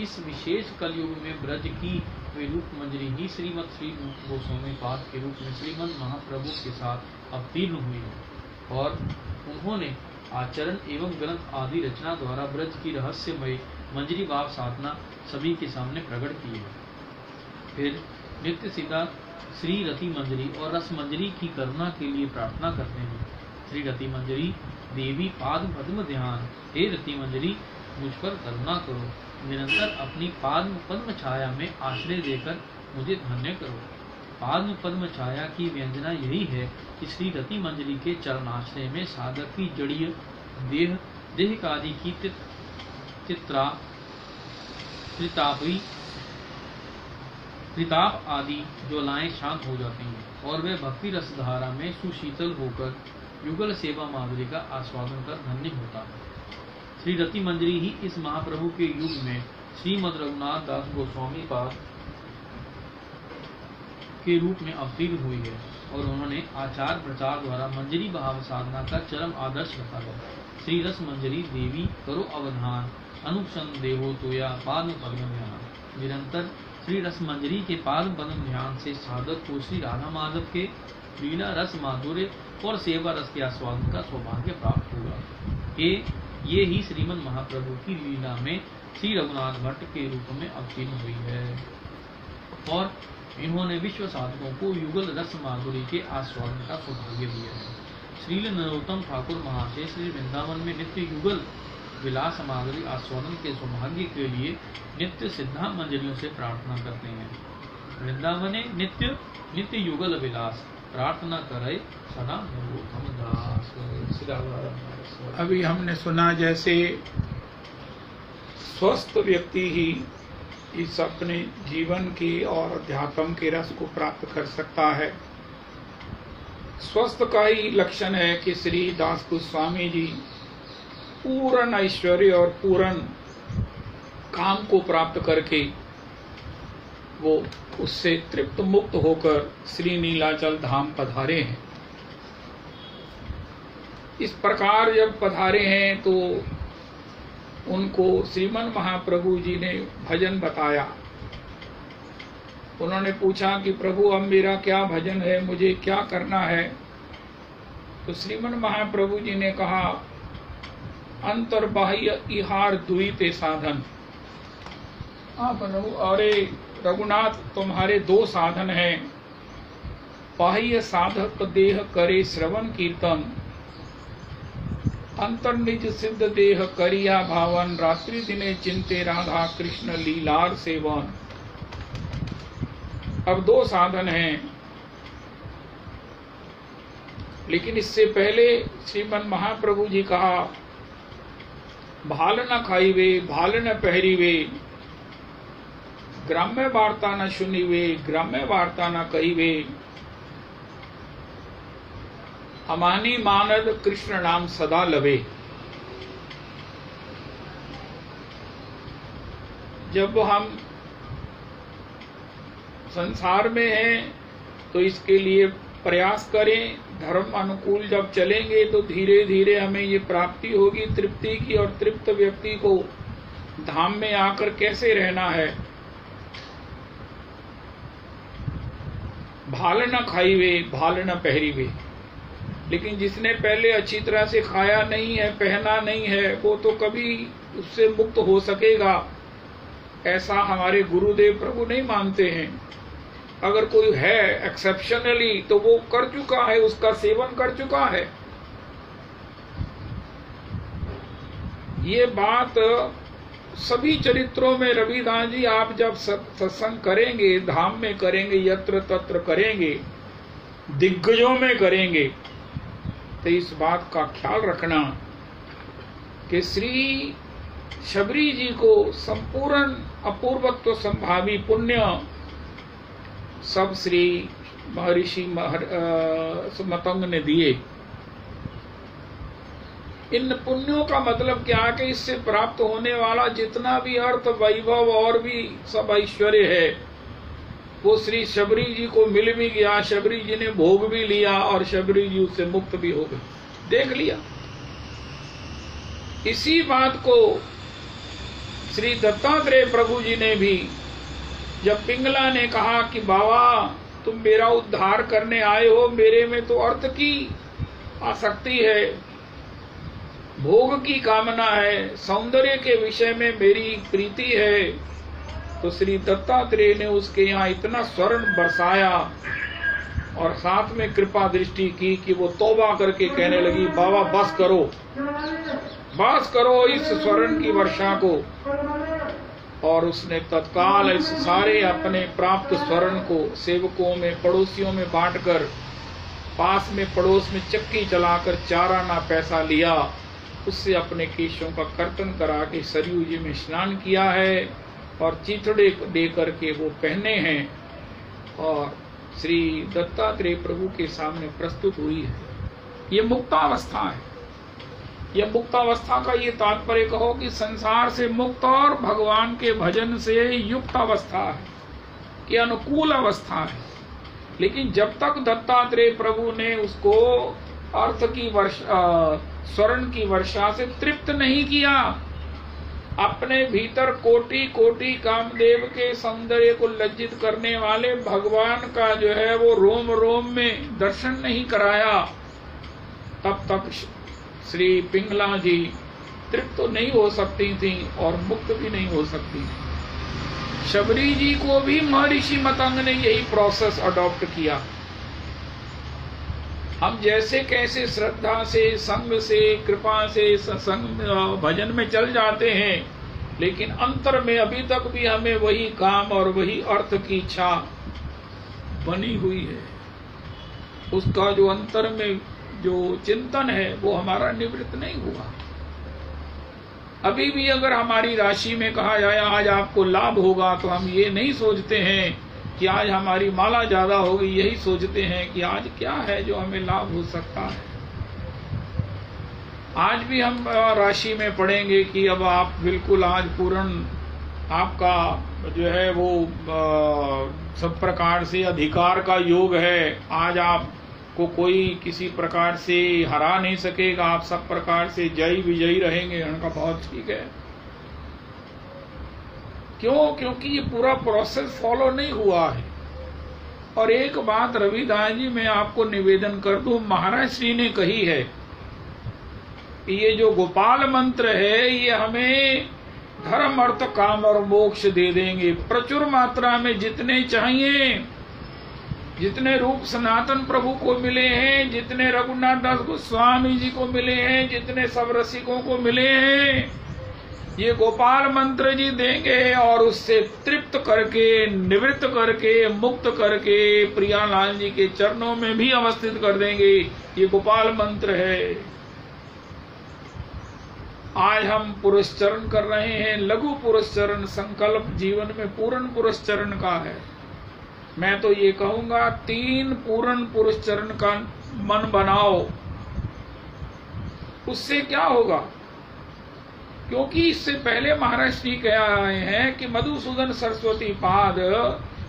इस विशेष कलयुग में ब्रज की वे रूप मंजरी ही श्रीमद श्री गोस्वामी पाद के रूप में श्रीमद महाप्रभु के साथ अवतीर्ण हुई है और उन्होंने आचरण एवं ग्रंथ आदि रचना द्वारा ब्रज की रहस्यमय मंजरी भाव साधना सभी के सामने प्रकट की है। फिर नित्य सीता श्री रति मंजरी और रस मंजरी की करुणा के लिए प्रार्थना करते हैं। श्री रति मंजरी देवी पाद पद्म ध्यान, हे रति मंजरी मुझ पर करुणा करो, निरंतर अपनी पाद पद्म छाया में आश्रय देकर मुझे धन्य करो। पाद पद्म छाया की व्यंजना यही है कि श्री रति मंजरी के चरणाश्रय में साधक की जड़ीय देह आदि की त्रिताप आदि ज्वालाएं शांत हो जाती हैं और वे भक्ति रस धारा में सुशीतल होकर युगल सेवा माधुरी का आस्वादन कर धन्य होता है। श्री रति मंजरी ही इस महाप्रभु के युग में श्रीमद रघुनाथ दास गोस्वामी पाद के रूप में अवतीर्ण हुई है और उन्होंने आचार प्रचार द्वारा मंजरी भाव साधना का चरम आदर्श रखा है। श्री रस मंजरी देवी करो अवधान, अनुक्षण देहो तोया पाद पद्म ध्यान। निरंतर श्री रस मंजरी के पाद पद्म ध्यान से साधक को श्री राधा माधव के लीला रस माधुर्य और सेवा रस के आस्वादन का सौभाग्य प्राप्त होगा। ये ही श्रीमद महाप्रभु की लीला में श्री रघुनाथ भट्ट के रूप में अवतीर्ण हुई है और इन्होंने विश्व साधकों को युगल रस माधुरी के आस्वादन का सौभाग्य दिया है। श्रील नरोत्तम ठाकुर महाशय श्री वृंदावन में नित्य युगल विलास माधुरी आस्वादन के सौभाग्य के लिए नित्य सिद्धा मंजरियों से प्रार्थना करते हैं। वृंदावने नित्य नित्य युगल विलास प्रार्थना करे सदा नरोत्तम दास।
अभी हमने सुना जैसे स्वस्थ व्यक्ति ही इस अपने जीवन के और अध्यात्म के रस को प्राप्त कर सकता है। स्वस्थ का ही लक्षण है कि श्री दास गोस्वामी जी पूर्ण ऐश्वर्य और पूर्ण काम को प्राप्त करके वो उससे तृप्त मुक्त होकर श्री नीलाचल धाम पधारे हैं। इस प्रकार जब पधारे हैं तो उनको श्रीमन महाप्रभु जी ने भजन बताया। उन्होंने पूछा कि प्रभु अब मेरा क्या भजन है, मुझे क्या करना है। तो श्रीमन महाप्रभु जी ने कहा अंतर्बाह्य इहार द्विते साधन। अरे रघुनाथ तुम्हारे दो साधन हैं, बाह्य साधक देह करे श्रवण कीर्तन, अंतर निज सिद्ध देह करिया भावन, रात्रि दिने चिंते राधा कृष्ण लीलार सेवन। अब दो साधन हैं, लेकिन इससे पहले श्रीमन महाप्रभु जी कहा, भाल न खाईवे भाल न पहरीवे, ग्राम्य वार्ता न सुनीवे ग्राम्य वार्ता न कहीवे, अमानी मानद कृष्ण नाम सदा लवे। जब हम संसार में हैं तो इसके लिए प्रयास करें, धर्म अनुकूल जब चलेंगे तो धीरे धीरे हमें ये प्राप्ति होगी तृप्ति की, और तृप्त व्यक्ति को धाम में आकर कैसे रहना है। भाल न खाईवे भाल न पहरीवे, लेकिन जिसने पहले अच्छी तरह से खाया नहीं है पहना नहीं है वो तो कभी उससे मुक्त हो सकेगा, ऐसा हमारे गुरुदेव प्रभु नहीं मानते हैं। अगर कोई है एक्सेप्शनली तो वो कर चुका है, उसका सेवन कर चुका है। ये बात सभी चरित्रों में रविदास जी, आप जब सत्संग करेंगे धाम में करेंगे, यत्र तत्र करेंगे, दिग्गजों में करेंगे, तो इस बात का ख्याल रखना कि श्री शबरी जी को संपूर्ण अपूर्वत्व संभावी पुण्य सब श्री महर्षि मतंग ने दिए। इन पुण्यों का मतलब क्या है कि इससे प्राप्त होने वाला जितना भी अर्थ वैभव और भी सब ऐश्वर्य है वो श्री शबरी जी को मिल भी गया, शबरी जी ने भोग भी लिया और शबरी जी उससे मुक्त भी हो गए, देख लिया। इसी बात को श्री दत्तात्रेय प्रभु जी ने भी, जब पिंगला ने कहा कि बाबा तुम मेरा उद्धार करने आए हो, मेरे में तो अर्थ की आसक्ति है, भोग की कामना है, सौंदर्य के विषय में मेरी प्रीति है, तो श्री दत्तात्रेय ने उसके यहाँ इतना स्वर्ण बरसाया और साथ में कृपा दृष्टि की कि वो तौबा करके कहने लगी, बाबा बस करो इस स्वर्ण की वर्षा को। और उसने तत्काल इस सारे अपने प्राप्त स्वर्ण को सेवकों में पड़ोसियों में बांटकर, पास में पड़ोस में चक्की चलाकर 4 आना पैसा लिया, उससे अपने केशों का कर्तन करा के सरयू जी में स्नान किया है और चिथड़े दे करके वो पहने हैं और श्री दत्तात्रेय प्रभु के सामने प्रस्तुत हुई है। ये मुक्तावस्था है। यह मुक्तावस्था का ये तात्पर्य कहो कि संसार से मुक्त और भगवान के भजन से युक्त अवस्था है, कि अनुकूल अवस्था है। लेकिन जब तक दत्तात्रेय प्रभु ने उसको अर्थ की स्वर्ण की वर्षा से तृप्त नहीं किया, अपने भीतर कोटि कोटि कामदेव के सौंदर्य को लज्जित करने वाले भगवान का जो है वो रोम रोम में दर्शन नहीं कराया, तब तक श्री पिंगला जी तृप्त तो नहीं हो सकती थी और मुक्त भी नहीं हो सकती। शबरी जी को भी महर्षि मतंग ने यही प्रोसेस अडॉप्ट किया। हम जैसे कैसे श्रद्धा से, संग से, कृपा से सत्संग भजन में चल जाते हैं, लेकिन अंतर में अभी तक भी हमें वही काम और वही अर्थ की इच्छा बनी हुई है। उसका जो अंतर में जो चिंतन है वो हमारा निवृत्त नहीं हुआ। अभी भी अगर हमारी राशि में कहा जाए आज आपको लाभ होगा, तो हम ये नहीं सोचते हैं कि आज हमारी माला ज्यादा होगी, यही सोचते हैं कि आज क्या है जो हमें लाभ हो सकता है। आज भी हम राशि में पढ़ेंगे कि अब आप बिल्कुल आज पूर्ण आपका जो है वो सब प्रकार से अधिकार का योग है, आज आपको कोई किसी प्रकार से हरा नहीं सकेगा, आप सब प्रकार से जय विजयी रहेंगे। उनका बहुत ठीक है। क्यों? क्योंकि ये पूरा प्रोसेस फॉलो नहीं हुआ है। और एक बात रविदास जी मैं आपको निवेदन कर दूं, महाराज श्री ने कही है, ये जो गोपाल मंत्र है ये हमें धर्म अर्थ काम और मोक्ष दे देंगे। प्रचुर मात्रा में जितने चाहिए, जितने रूप सनातन प्रभु को मिले हैं, जितने रघुनाथ दास गोस्वामी जी को मिले हैं, जितने सब रसिकों को मिले हैं, ये गोपाल मंत्र जी देंगे और उससे तृप्त करके, निवृत्त करके, मुक्त करके प्रियालाल जी के चरणों में भी अवस्थित कर देंगे। ये गोपाल मंत्र है। आज हम पुरस्चरण कर रहे हैं, लघु पुरस्चरण। संकल्प जीवन में पूर्ण पुरस्चरण का है। मैं तो ये कहूंगा 3 पूर्ण पुरस्चरण का मन बनाओ। उससे क्या होगा? क्योंकि इससे पहले महाराज श्री कह रहे हैं कि मधुसूदन सरस्वती पाद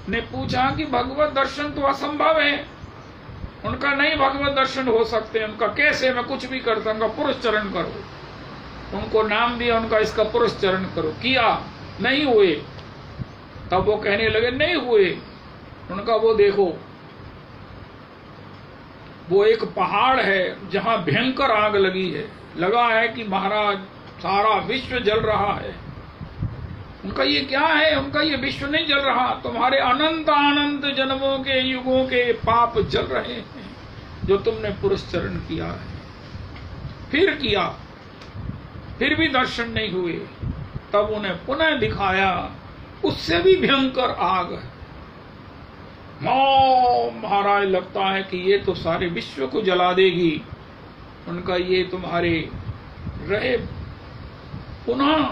ने पूछा कि भगवत दर्शन तो असंभव है, उनका नहीं भगवत दर्शन हो सकते, उनका कैसे? मैं कुछ भी कर सकूंगा, पुरस्चरण करो। उनको नाम दिया, उनका इसका पुरस्चरण करो। किया, नहीं हुए। तब वो कहने लगे नहीं हुए। उनका वो देखो, वो एक पहाड़ है जहां भयंकर आग लगी है, लगा है कि महाराज सारा विश्व जल रहा है। उनका ये क्या है? उनका ये विश्व नहीं जल रहा, तुम्हारे अनंत अनंत जन्मों के युगों के पाप जल रहे हैं जो तुमने पुरस्चरण किया है। फिर किया, फिर भी दर्शन नहीं हुए। तब उन्हें पुनः दिखाया, उससे भी भयंकर आग है। महाराज लगता है कि ये तो सारे विश्व को जला देगी। उनका ये तुम्हारे रहे पुनः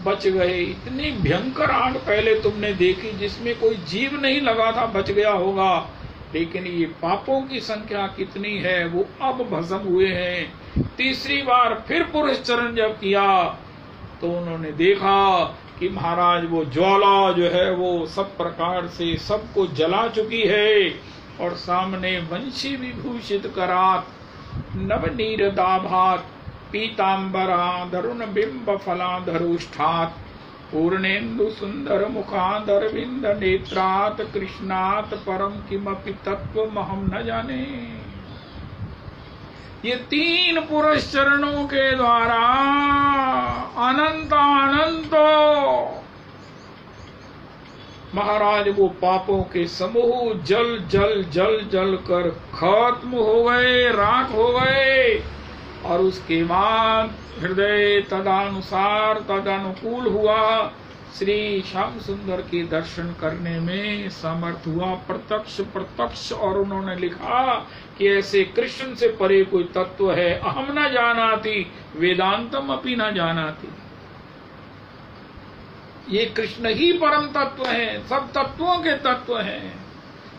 बच गए। इतनी भयंकर आग पहले तुमने देखी जिसमें कोई जीव नहीं लगा था, बच गया होगा, लेकिन ये पापों की संख्या कितनी है वो अब भस्म हुए हैं। तीसरी बार फिर पुरस्चरण जब किया तो उन्होंने देखा कि महाराज वो ज्वाला जो है वो सब प्रकार से सबको जला चुकी है, और सामने वंशी विभूषित करात नवनीर दाभात पीतांबरा धरुण बिंब फलाधरुष्ठात पूर्णेन्दु सुंदर मुखाधर बिंद नेत्रात कृष्णात परम किमपि तत्व महम न जाने। ये 3 पुरस्चरणों के द्वारा अनंत अनंतो महाराज वो पापों के समूह जल जल जल जल कर खत्म हो गए, राख हो गए। और उसके बाद हृदय तदानुसार तदनुकूल हुआ, श्री श्याम सुंदर के दर्शन करने में समर्थ हुआ, प्रत्यक्ष प्रत्यक्ष। और उन्होंने लिखा कि ऐसे कृष्ण से परे कोई तत्व है, अहम न जानाति वेदांतम अपि न जानाति। ये कृष्ण ही परम तत्व है, सब तत्वों के तत्व हैं,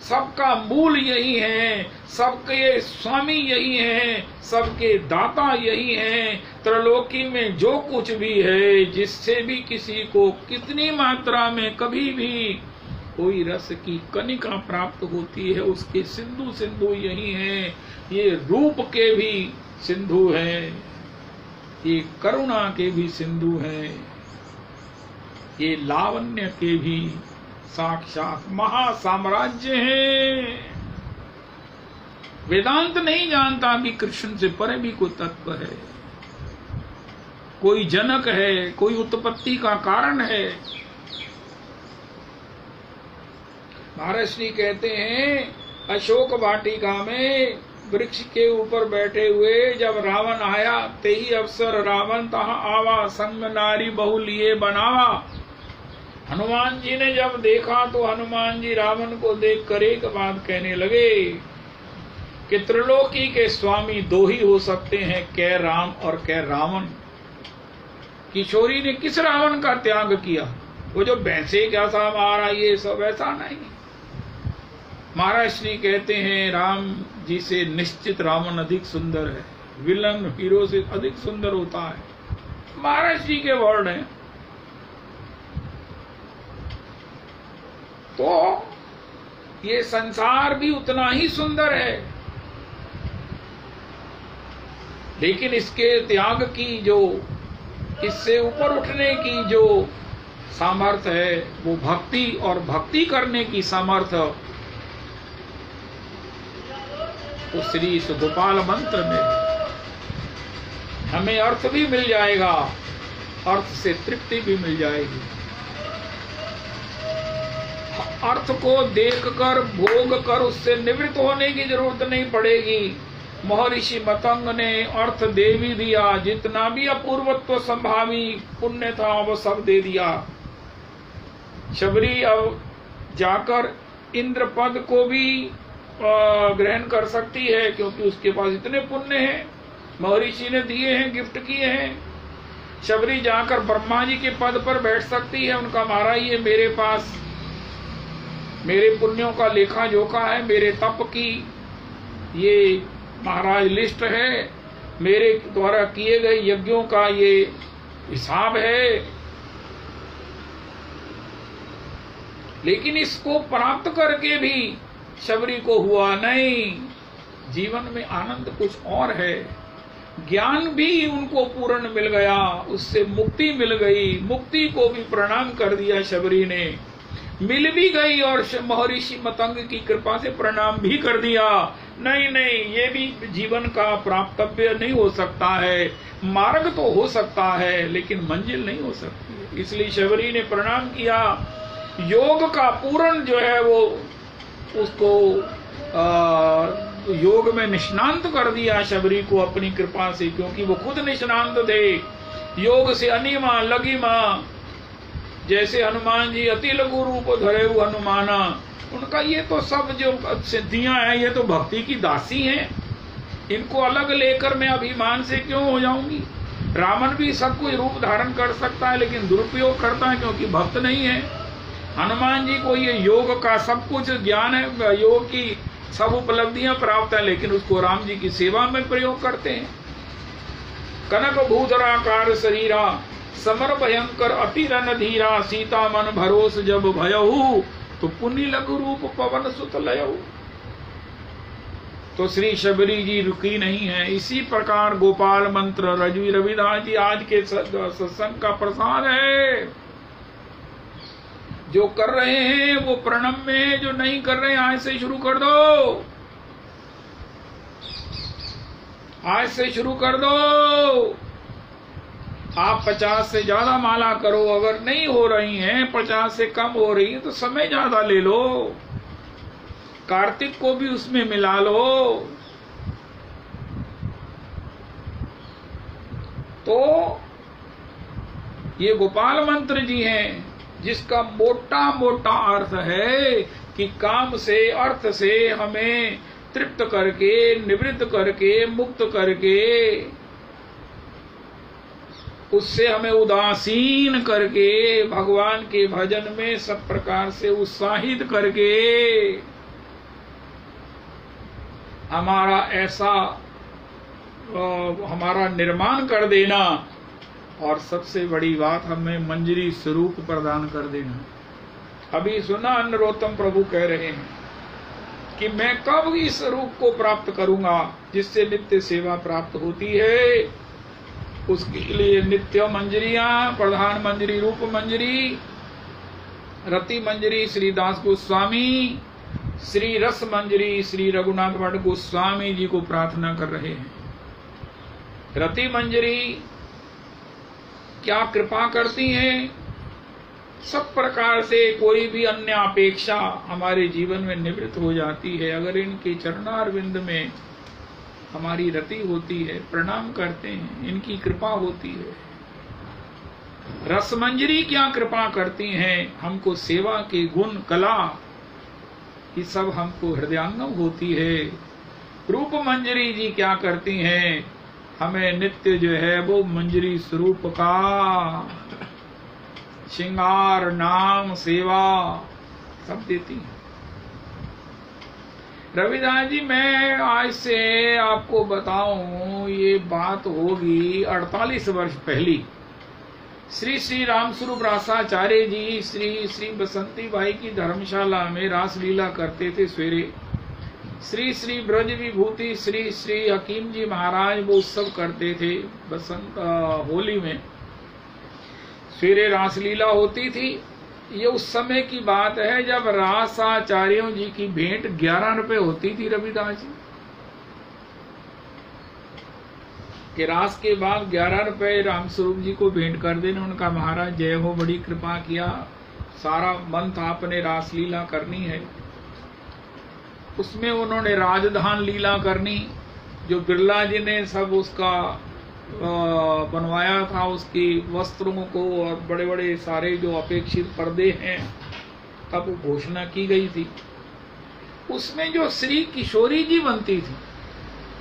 सबका मूल यही है, सबके स्वामी यही है, सबके दाता यही है। त्रैलोकी में जो कुछ भी है, जिससे भी किसी को कितनी मात्रा में कभी भी कोई रस की कणिका प्राप्त होती है, उसके सिंधु सिंधु यही है। ये रूप के भी सिंधु है, ये करुणा के भी सिंधु है, ये लावण्य के भी साक्षात महासाम्राज्य है। वेदांत नहीं जानता कि कृष्ण से परे भी कोई तत्व है, कोई जनक है, कोई उत्पत्ति का कारण है। महाराज श्री कहते हैं अशोक वाटिका में वृक्ष के ऊपर बैठे हुए जब रावण आया, ते ही अवसर रावण तहाँ आवा, संग नारी बहु लिए बनावा। हनुमान जी ने जब देखा तो हनुमान जी रावण को देख कर एक बात कहने लगे कि त्रिलोकी के स्वामी 2 ही हो सकते हैं, कै राम और कै रावण। किशोरी ने किस रावण का त्याग किया? वो जो भैंसे क्या साहब आ रहा, ये सब ऐसा नहीं। महाराज श्री कहते हैं राम जी से निश्चित रावण अधिक सुंदर है, विलन हीरो से अधिक सुंदर होता है। महाराज श्री के वर्ड हैं। तो ये संसार भी उतना ही सुंदर है, लेकिन इसके त्याग की जो, इससे ऊपर उठने की जो सामर्थ्य है वो भक्ति, और भक्ति करने की सामर्थ्य तो श्री इस गोपाल मंत्र में हमें अर्थ भी मिल जाएगा, अर्थ से तृप्ति भी मिल जाएगी। अर्थ को देखकर भोग कर उससे निवृत्त होने की जरूरत नहीं पड़ेगी। महर्षि मतंग ने अर्थ दे भी दिया, जितना भी अपूर्वत्व संभावी पुण्य था वो सब दे दिया। शबरी अब जाकर इंद्र पद को भी ग्रहण कर सकती है, क्योंकि उसके पास इतने पुण्य हैं, महर्षि ने दिए हैं, गिफ्ट किए हैं। शबरी जाकर ब्रह्मा जी के पद पर बैठ सकती है। उनका महाराज ये मेरे पास मेरे पुण्यों का लेखा जोखा है, मेरे तप की ये महाराज लिस्ट है, मेरे द्वारा किए गए यज्ञों का ये हिसाब है। लेकिन इसको प्राप्त करके भी शबरी को हुआ नहीं। जीवन में आनंद कुछ और है। ज्ञान भी उनको पूर्ण मिल गया, उससे मुक्ति मिल गई। मुक्ति को भी प्रणाम कर दिया शबरी ने, मिल भी गई और महर्षि मतंग की कृपा से प्रणाम भी कर दिया। नहीं नहीं, ये भी जीवन का प्राप्तव्य नहीं हो सकता है। मार्ग तो हो सकता है लेकिन मंजिल नहीं हो सकती। इसलिए शबरी ने प्रणाम किया। योग का पूर्ण जो है वो उसको योग में निष्णांत कर दिया शबरी को अपनी कृपा से, क्योंकि वो खुद निष्णांत थे। योग से अनिमा लगिमा, जैसे हनुमान जी अति लघु रूप धरे हुए हनुमाना, उनका ये तो सब जो सिद्धियां हैं ये तो भक्ति की दासी हैं। इनको अलग लेकर मैं अभिमान से क्यों हो जाऊंगी। रावण भी सब कोई रूप धारण कर सकता है लेकिन दुरुपयोग करता है क्योंकि भक्त नहीं है। हनुमान जी को ये योग का सब कुछ ज्ञान है, योग की सब उपलब्धियां प्राप्त है, लेकिन उसको राम जी की सेवा में प्रयोग करते हैं। कनक भूधराकार शरीरा, समर भयंकर अति रन धीरा, सीता मन भरोस जब भयहु, तो पुण्य लघु रूप पवन सुत लयहु। तो श्री शबरी जी रुकी नहीं है। इसी प्रकार गोपाल मंत्र रजवी रविदास जी आज के सत्संग का प्रसाद है। जो कर रहे हैं वो प्रणम में, जो नहीं कर रहे हैं आज से शुरू कर दो, आज से शुरू कर दो। आप 50 से ज्यादा माला करो, अगर नहीं हो रही हैं 50 से कम हो रही है तो समय ज्यादा ले लो, कार्तिक को भी उसमें मिला लो। तो ये गोपाल मंत्र जी हैं जिसका मोटा मोटा अर्थ है कि काम से अर्थ से हमें तृप्त करके, निवृत्त करके, मुक्त करके, उससे हमें उदासीन करके, भगवान के भजन में सब प्रकार से उत्साहित करके हमारा ऐसा हमारा निर्माण कर देना। और सबसे बड़ी बात, हमें मंजरी स्वरूप प्रदान कर देना। अभी सुना नरोत्तम प्रभु कह रहे हैं कि मैं कब इस रूप को प्राप्त करूंगा जिससे नित्य सेवा प्राप्त होती है। उसके लिए नित्य मंजरियां, प्रधान मंजरी, रूप मंजरी, रति मंजरी श्री दास गोस्वामी, श्री रस मंजरी श्री रघुनाथ भट्ट गोस्वामी जी को प्रार्थना कर रहे हैं। रति मंजरी क्या कृपा करती हैं, सब प्रकार से कोई भी अन्य अपेक्षा हमारे जीवन में निवृत्त हो जाती है अगर इनके चरणारविंद में हमारी रति होती है, प्रणाम करते हैं, इनकी कृपा होती है। रसमंजरी क्या कृपा करती हैं, हमको सेवा के गुण, कला, ये सब हमको हृदयांगम होती है। रूप मंजरी जी क्या करती हैं, हमें नित्य जो है वो मंजरी स्वरूप का श्रृंगार, नाम, सेवा सब देती हैं। रविदास जी, मैं आज से आपको बताऊं, ये बात होगी 48 वर्ष पहली। श्री श्री राम स्वरूप रासाचार्य जी श्री श्री बसंती बाई की धर्मशाला में रासलीला करते थे सवेरे। श्री श्री ब्रज विभूति श्री श्री हकीम जी महाराज वो उत्सव करते थे बसंत होली में। सवेरे रासलीला होती थी। ये उस समय की बात है जब रासाचार्यों जी की भेंट 11 रुपए होती थी रविदास जी के। रास के बाद 11 रुपए रामस्वरूप जी को भेंट कर देने। उनका महाराज जय हो, बड़ी कृपा किया, सारा मन था अपने रासलीला करनी है। उसमें उन्होंने राजधान लीला करनी, जो बिरला जी ने सब उसका बनवाया था, उसकी वस्त्रों को और बड़े बड़े सारे जो अपेक्षित पर्दे हैं, तब घोषणा की गई थी। उसमें जो श्री किशोरी जी बनती थी,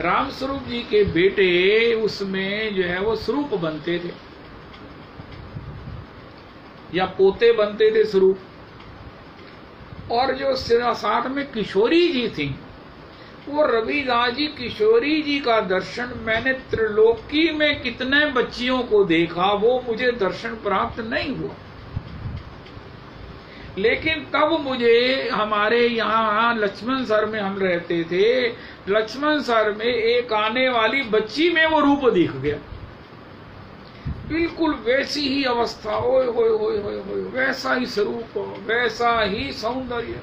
राम स्वरूप जी के बेटे उसमें जो है वो स्वरूप बनते थे या पोते बनते थे स्वरूप, और जो साथ में किशोरी जी थी वो रविदास जी किशोरी जी का दर्शन मैंने त्रिलोकी में कितने बच्चियों को देखा, वो मुझे दर्शन प्राप्त नहीं हुआ। लेकिन तब मुझे हमारे यहाँ लक्ष्मण सर में हम रहते थे, लक्ष्मण सर में एक आने वाली बच्ची में वो रूप दिख गया, बिल्कुल वैसी ही अवस्था, ओए होए होए होए होए, वैसा ही स्वरूप, वैसा ही सौंदर्य।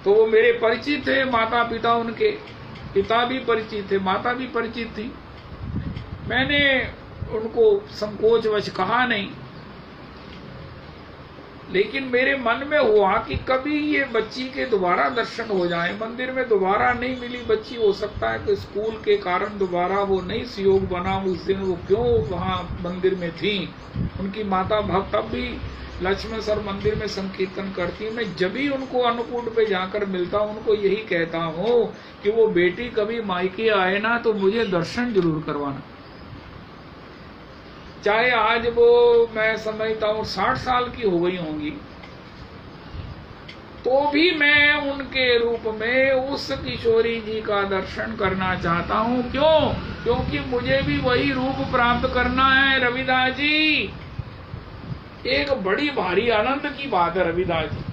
तो वो मेरे परिचित थे, माता पिता उनके, पिता भी परिचित थे, माता भी परिचित थी। मैंने उनको संकोचवश कहा नहीं, लेकिन मेरे मन में हुआ कि कभी ये बच्ची के दोबारा दर्शन हो जाए। मंदिर में दोबारा नहीं मिली बच्ची, हो सकता है कि स्कूल के कारण दोबारा वो नहीं सहयोग बना। उस दिन वो क्यों वहां मंदिर में थी, उनकी माता भक्त अब भी लक्ष्मण सर मंदिर में संकीर्तन करती। मैं जब भी उनको अन्नकूट पे जाकर मिलता हूं, उनको यही कहता हूं कि वो बेटी कभी मायके आए ना तो मुझे दर्शन जरूर करवाना। चाहे आज वो मैं समझता हूँ 60 साल की हो गई होंगी, तो भी मैं उनके रूप में उस किशोरी जी का दर्शन करना चाहता हूँ। क्यों? क्योंकि मुझे भी वही रूप प्राप्त करना है। रविदास जी, एक बड़ी भारी आनंद की बात है रविदास जी,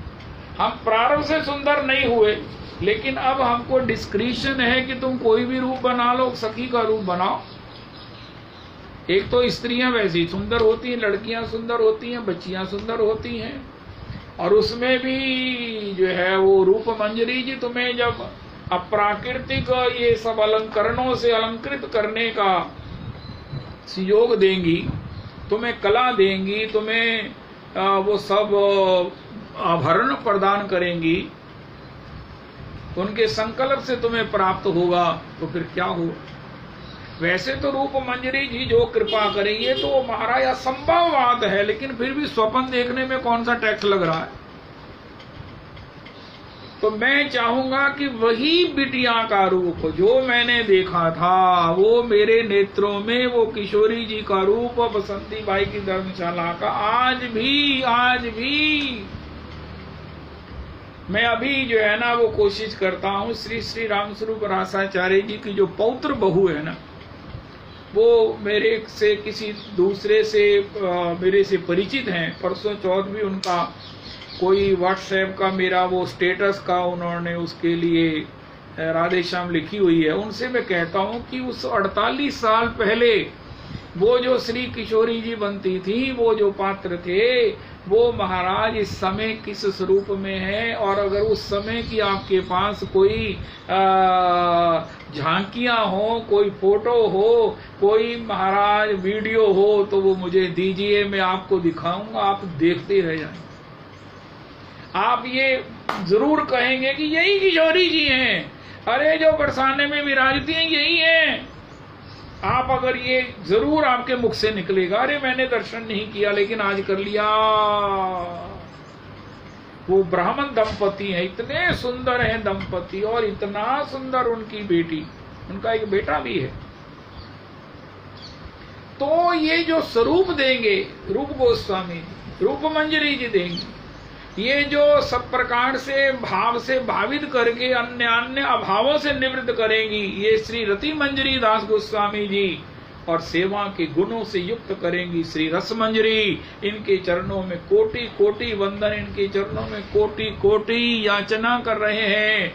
हम प्रारंभ से सुंदर नहीं हुए, लेकिन अब हमको डिस्क्रिप्शन है कि तुम कोई भी रूप बना लो, सखी का रूप बनाओ। एक तो स्त्रियां वैसी सुंदर होती हैं, लड़कियां सुंदर होती हैं, बच्चियां सुंदर होती हैं, और उसमें भी जो है वो रूप मंजरी जी तुम्हें जब अप्राकृतिक ये सब अलंकरणों से अलंकृत करने का सहयोग देंगी, तुम्हें कला देंगी, तुम्हें वो सब आभरण प्रदान करेंगी, उनके संकल्प से तुम्हें प्राप्त होगा, तो फिर क्या होगा। वैसे तो रूप मंजरी जी जो कृपा करेंगे तो महाराज असंभव बात है, लेकिन फिर भी स्वप्न देखने में कौन सा टैक्स लग रहा है। तो मैं चाहूंगा कि वही बिटिया का रूप जो मैंने देखा था, वो मेरे नेत्रों में वो किशोरी जी का रूप बसंती बाई की धर्मशाला का आज भी मैं अभी जो है ना वो कोशिश करता हूँ। श्री श्री रामस्वरूप रासाचार्य जी की जो पौत्र बहू है ना, वो मेरे से किसी दूसरे से मेरे से परिचित हैं। परसों चौथ भी उनका कोई व्हाट्सएप का मेरा वो स्टेटस का उन्होंने उसके लिए राधे श्याम लिखी हुई है। उनसे मैं कहता हूँ कि उस 48 साल पहले वो जो श्री किशोरी जी बनती थी, वो जो पात्र थे, वो महाराज इस समय किस स्वरूप में है। और अगर उस समय की आपके पास कोई झांकियां हो, कोई फोटो हो, कोई महाराज वीडियो हो, तो वो मुझे दीजिए, मैं आपको दिखाऊंगा, आप देखते रह जाएंगे। आप ये जरूर कहेंगे कि यही किशोरी जी हैं, अरे जो बरसाने में विराजती हैं यही हैं। आप अगर ये जरूर आपके मुख से निकलेगा, अरे मैंने दर्शन नहीं किया लेकिन आज कर लिया। वो ब्राह्मण दंपति हैं, इतने सुंदर हैं दंपति, और इतना सुंदर उनकी बेटी, उनका एक बेटा भी है। तो ये जो स्वरूप देंगे रूप गोस्वामी, रूप मंजरी जी देंगे, ये जो सब प्रकार से भाव से भावित करके अन्य अन्य अभावों से निवृत्त करेंगी, ये श्री रति मंजरी दास गोस्वामी जी, और सेवा के गुणों से युक्त करेंगी श्री रस मंजरी। इनके चरणों में कोटि कोटि वंदन, इनके चरणों में कोटि कोटि याचना कर रहे हैं।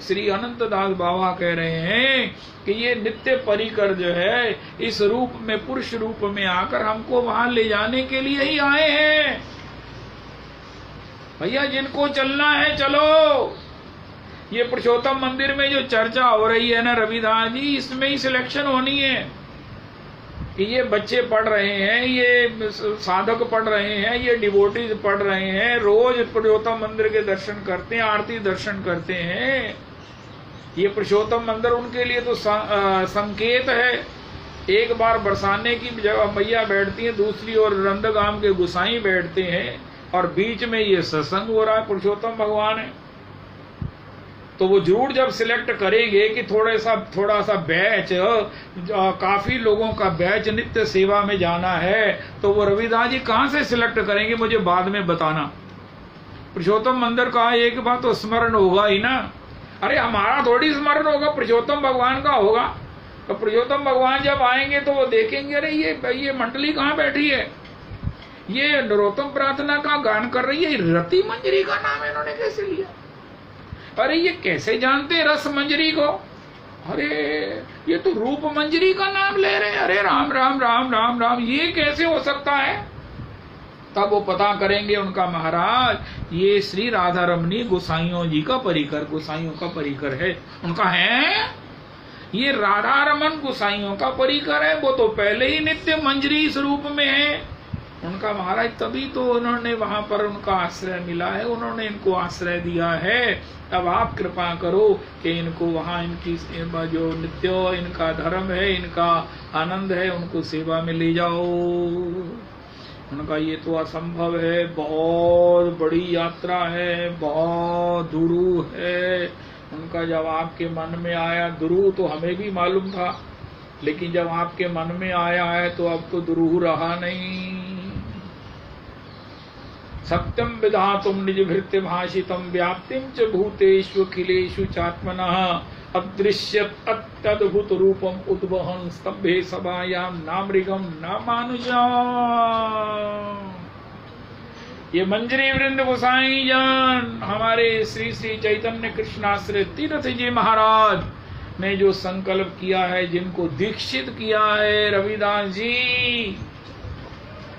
श्री अनंत दास बाबा कह रहे हैं कि ये नित्य परिकर जो है इस रूप में, पुरुष रूप में आकर हमको वहां ले जाने के लिए ही आए हैं। भैया जिनको चलना है चलो। ये पुरुषोत्तम मंदिर में जो चर्चा हो रही है ना रविदास जी, इसमें ही सिलेक्शन होनी है कि ये बच्चे पढ़ रहे हैं, ये साधक पढ़ रहे हैं, ये डिवोटीज पढ़ रहे हैं, रोज पुरुषोत्तम मंदिर के दर्शन करते हैं, आरती दर्शन करते हैं। ये पुरुषोत्तम मंदिर उनके लिए तो संकेत है। एक बार बरसाने की जगह मैया बैठती है, दूसरी ओर रंदगाम के गुसाई बैठते हैं। और बीच में ये सत्संग हो रहा है, पुरुषोत्तम भगवान है, तो वो जरूर जब सिलेक्ट करेंगे कि थोड़ा सा बैच, काफी लोगों का बैच नित्य सेवा में जाना है, तो वो रविदास जी कहां से सिलेक्ट करेंगे मुझे बाद में बताना। पुरुषोत्तम मंदिर का एक बात तो स्मरण होगा ही ना। अरे हमारा थोड़ी स्मरण होगा, पुरुषोत्तम भगवान का होगा। तो पुरुषोत्तम भगवान जब आएंगे तो वो देखेंगे, अरे ये मंडली कहाँ बैठी है, ये नरोत्तम प्रार्थना का गान कर रही है, रति मंजरी का नाम इन्होंने कैसे लिया, अरे ये कैसे जानते रस मंजरी को, अरे ये तो रूप मंजरी का नाम ले रहे हैं, अरे राम राम राम राम राम, ये कैसे हो सकता है। तब वो पता करेंगे उनका महाराज ये श्री राधा रमणी गोसाइयों जी का परिकर, गोसाइयों का परिकर है उनका, है ये राधा रमन गोसाइयों का परिकर है, वो तो पहले ही नित्य मंजरी स्वरूप में है उनका महाराज, तभी तो उन्होंने वहां पर उनका आश्रय मिला है, उन्होंने इनको आश्रय दिया है। अब आप कृपा करो कि इनको वहां इनकी जो नित्य इनका धर्म है, इनका आनंद है, उनको सेवा में ले जाओ। उनका ये तो असंभव है, बहुत बड़ी यात्रा है, बहुत दुरू है। उनका जब आपके मन में आया, दुरू तो हमें भी मालूम था, लेकिन जब आपके मन में आया है तो अब तो दुरू रहा नहीं। सत्यम विधातुम निज भृत्य भाषितम व्याप्तिम च भूतेषु अखिलेषु चात्मनः अदृश्यत अत्यद्भुत रूपम उद्वहन स्तंभे सभायाम नामृगम न मानुषा। ये मंजरी वृंद गोसाई जान हमारे श्री श्री चैतन्य कृष्णाश्रय तीर्थ जी महाराज ने जो संकल्प किया है, जिनको दीक्षित किया है रविदास जी,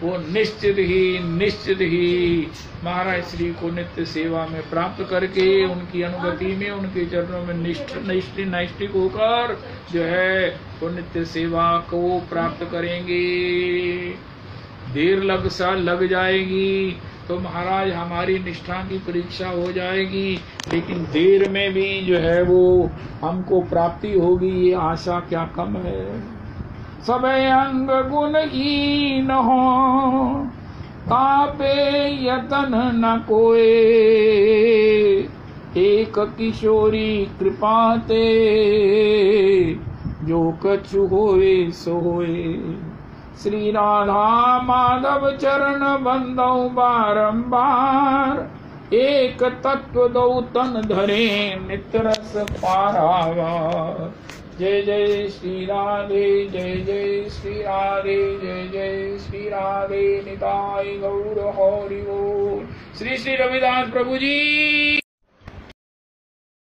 वो निश्चित ही महाराज श्री को नित्य सेवा में प्राप्त करके उनकी अनुगति में, उनके चरणों में नैष्ठिक होकर जो है वो नित्य सेवा को प्राप्त करेंगे। देर लग जाएगी तो महाराज हमारी निष्ठा की परीक्षा हो जाएगी, लेकिन देर में भी जो है वो हमको प्राप्ति होगी, ये आशा क्या कम है। सब अंग गुणहीन हो तापे यतन न कोए, एक किशोरी कृपाते जो कछु होए सो होए। श्री राधा माधव चरण बंदौ बारंबार, एक तत्व दो तन धरे नित्य रस पारावार। जय जय श्री राधे, जय जय श्री राधे, जय जय श्री राधे, निताय गौर हरि बोल। श्री श्री रविदास प्रभु जी।